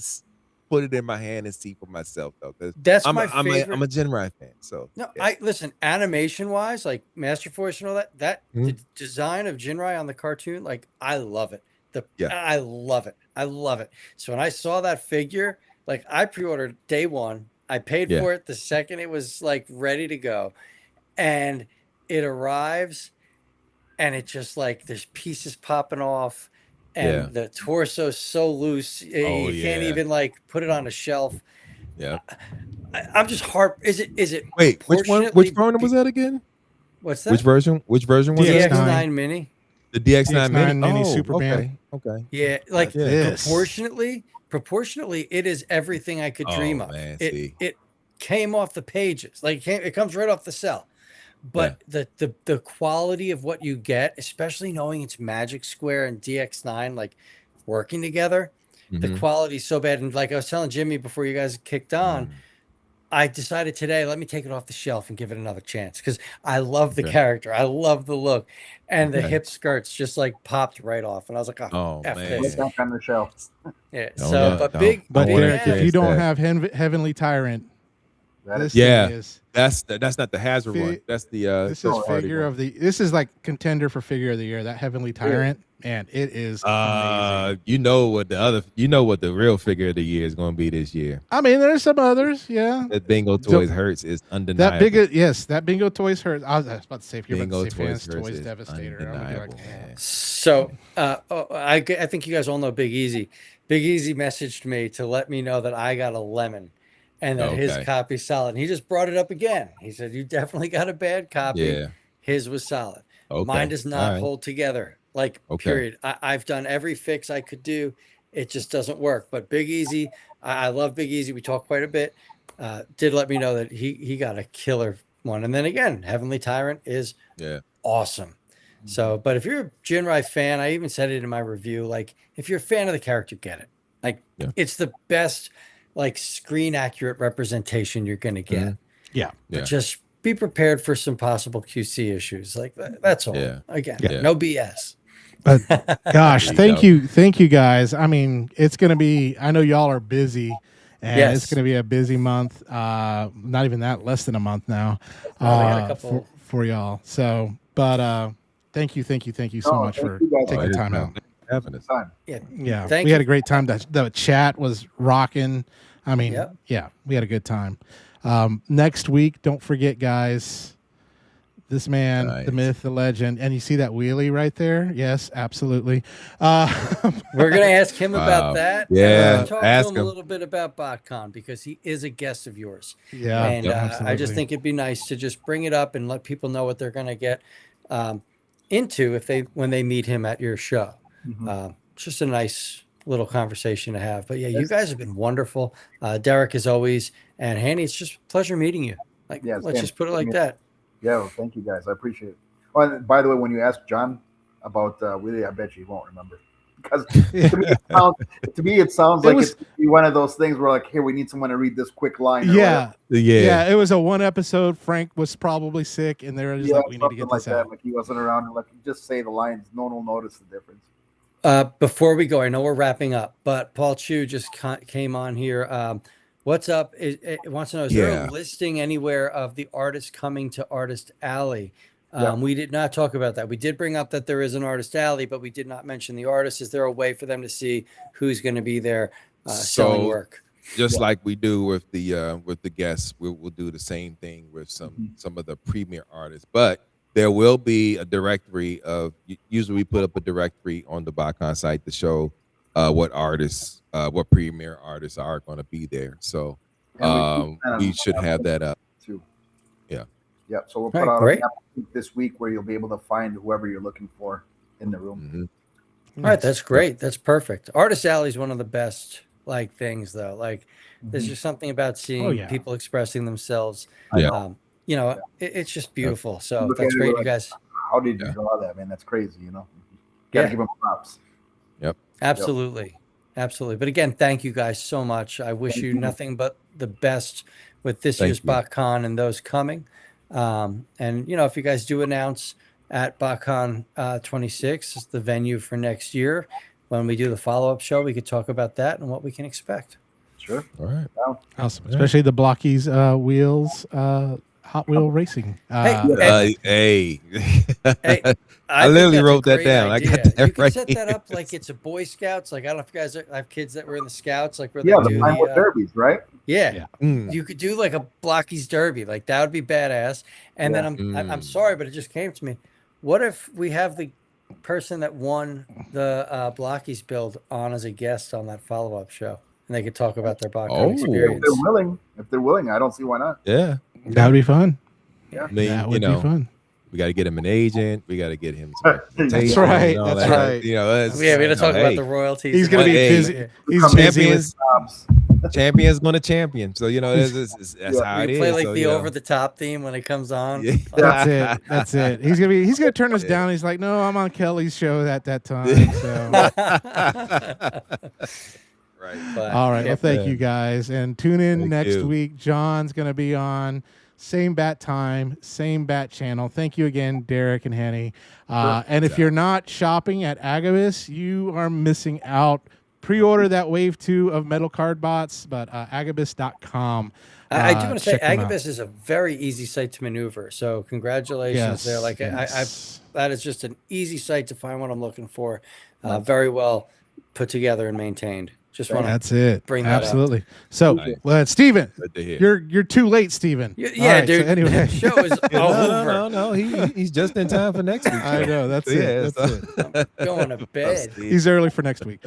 put it in my hand and see for myself though. Because
That's
I'm
my
a
favorite.
I'm a Jinrai fan. So
No,
yeah.
listen, animation wise, like Master Force and all that, the design of Jinrai on the cartoon, like I love it. I love it. I love it. So when I saw that figure, like I pre-ordered day one, I paid for it the second it was like ready to go, and it arrives, and it just like there's pieces popping off, and the torso's so loose, you can't even like put it on a shelf.
Yeah.
I'm just Is it?
Wait, which phone was that again?
What's that?
Which version was it?
DX9 Mini.
The DX9 Mini.
Super Band.
Okay.
Yeah, like
this.
proportionately, it is everything I could dream of.
Man,
it came off the pages, like it comes right off the cell. But the quality of what you get, especially knowing it's Magic Square and DX9 like working together, the quality is so bad. And like I was telling Jimmy before you guys kicked on, I decided today, let me take it off the shelf and give it another chance because I love the character. I love the look. And the hip skirts just like popped right off. And I was like, oh F
man.
this.
Back on the shelf.
Yeah.
But Derek, if you don't have Heavenly Tyrant, this thing is.
That's not the Hazard one. That's the
this is figure of the. This is like contender for figure of the year. That Heavenly Tyrant, and it is amazing.
You know what the real figure of the year is going to be this year.
I mean, there's some others, yeah.
That Bingo Toys hurts is undeniable.
That Bingo Toys hurts. I was about to say if you're
Bingo
about to say
Toys
Fans Toys
is
Devastator.
undeniable,
man.
So I think you guys all know Big Easy. Big Easy messaged me to let me know that I got a lemon. And that his copy's solid. And he just brought it up again. He said, you definitely got a bad copy. Yeah. His was solid. Mine does not hold together. Like, period. I've done every fix I could do. It just doesn't work. But Big Easy, I love Big Easy. We talk quite a bit. Did let me know that he got a killer one. And then again, Heavenly Tyrant is awesome. So, but if you're a Jinrai fan, I even said it in my review, like, if you're a fan of the character, get it. Like, it's the best like screen accurate representation you're going to get. But just be prepared for some possible QC issues. Like that's all. Again, no BS.
But gosh, thank you guys. I mean, it's going to be, I know y'all are busy and it's going to be a busy month. Not even that, less than a month now for y'all. So, but thank you so much for taking time out.
having us.
Time.
Yeah,
Thank
we had
you.
a great time. The chat was rocking. I mean,
Yep.
yeah, we had a good time. Next week, don't forget, guys, this man, the
Nice.
myth, the legend, and you see that wheelie right there? Yes, absolutely.
We're going to ask him about
Wow.
that.
Yeah,
And we're going to talk to
ask
him a
him.
little bit about Botcon because he is a guest of yours.
Yeah,
And I
absolutely.
just think it'd be nice to just bring it up and let people know what they're going to get into when they meet him at your show.
Mhm.
Just a nice little conversation to have. But yeah, you
Yes.
guys have been wonderful. Derek, as always, and Hany, it's just a pleasure meeting you. Like,
Yeah,
let's
same.
just put it
Same
like
here.
that.
Yeah, well, thank you guys. I appreciate it. Oh, and by the way, when you ask John about Willie, I bet you he won't remember. Because to me, it sounds like it's one of those things where, like, here, we need someone to read this quick line. Or
Yeah.
whatever.
Yeah, it was a one episode. Frank was probably sick, and they were just
Yeah,
like, we need to
something
get
like
this
that.
out.
Like, he wasn't around. And, like, just say the lines. No one will notice the difference.
Before we go, I know we're wrapping up, but Paul Chu just came on here. What's up? It wants to know, is there
Yeah.
a listing anywhere of the artists coming to Artist Alley?
Yeah.
We did not talk about that. We did bring up that there is an Artist Alley, but we did not mention the artist. Is there a way for them to see who's going to be there selling
So,
work?
Just
Yeah.
like we do with the guests, we'll do the same thing with
Mhm.
some of the premier artists. But there will be a directory of. Usually, we put up a directory on the Botcon site to show what artists, what premier artists are going to be there. So
And
we should have that up.
too.
Yeah.
Yeah. So we'll
All
put
right,
out
great.
a map this week where you'll be able to find whoever you're looking for in the room.
Mhm.
All right, that's great. That's perfect. Artist Alley is one of the best things, though. Like, there's
Mhm.
just something about seeing
yeah.
people expressing themselves.
Yeah.
You know, it's just beautiful. So
Look
that's
at it,
great,
we're
you
like,
guys.
How did you
Yeah.
draw that, man? That's crazy. Gotta
Yeah.
give him props.
Absolutely. Absolutely. But again, thank you guys so much. I wish
Thank
you
you.
nothing but the best with this
Thank
year's
you.
BotCon and those coming. And, if you guys do announce at BotCon 26 is the venue for next year, when we do the follow-up show, we could talk about that and what we can expect.
Sure.
All right.
Awesome.
Yeah.
Especially the Blockies wheels, Hot Wheel Racing.
Hey,
Hey.
Hey,
I
think
literally
that's a
wrote that
great
down. I got
idea.
that
You can
right
set
here.
that up like it's a Boy Scouts. Like, I don't know if you guys have kids that were in the Scouts, like where
Yeah,
they
the
do
Pinewood
the
Derbies, right?
Yeah.
You could do like a Blockies Derby. Like, that would be badass. And then I'm sorry, but it just came to me. What if we have the person that won the Blockies build on as a guest on that follow-up show, and they could talk about their Botcon
Oh.
experience?
If they're willing, I don't see why not.
Yeah.
That would be fun.
Yeah.
I mean,
That would be fun.
we got to get him an agent. We got to get him some
That's
representation
right,
and all
that's
that.
right.
Yeah, we got to talk about the royalties.
He's
and
going to
what-
be
Hey.
busy. He's busy
champions.
with
Champions going to champion. So that's
Yeah.
how it
We
is.
play like
So,
the over-the-top theme when it comes on.
Yeah.
That's it. That's it. He's gonna turn us
Yeah.
down. He's like, no, I'm on Kelly's show at that time. So.
Right.
But,
All right.
yeah,
Well, thank
Yeah.
you guys, and tune in
Thank
next
you.
week. John's gonna be on. Same bat time, same bat channel. Thank you again, Derek and Hany. And if you're not shopping at Agabus, you are missing out. Pre-order that wave 2 of Metal Card Bots, but agabus.com.
I do want to say
check them out.
Agabus is a very easy site to maneuver. So congratulations there. Like
yes.
that is just an easy site to find what I'm looking for. Very well put together and maintained. Just want to
That's it.
bring that up.
Absolutely. So,
Nice.
Steven,
Good to hear.
you're too late, Steven.
Yeah,
All right,
dude.
So anyway,
The show is over.
No. He's just in time for next week.
I know. That's
So,
it.
yeah,
That's
so-
it.
I'm going to bed.
He's early for next week.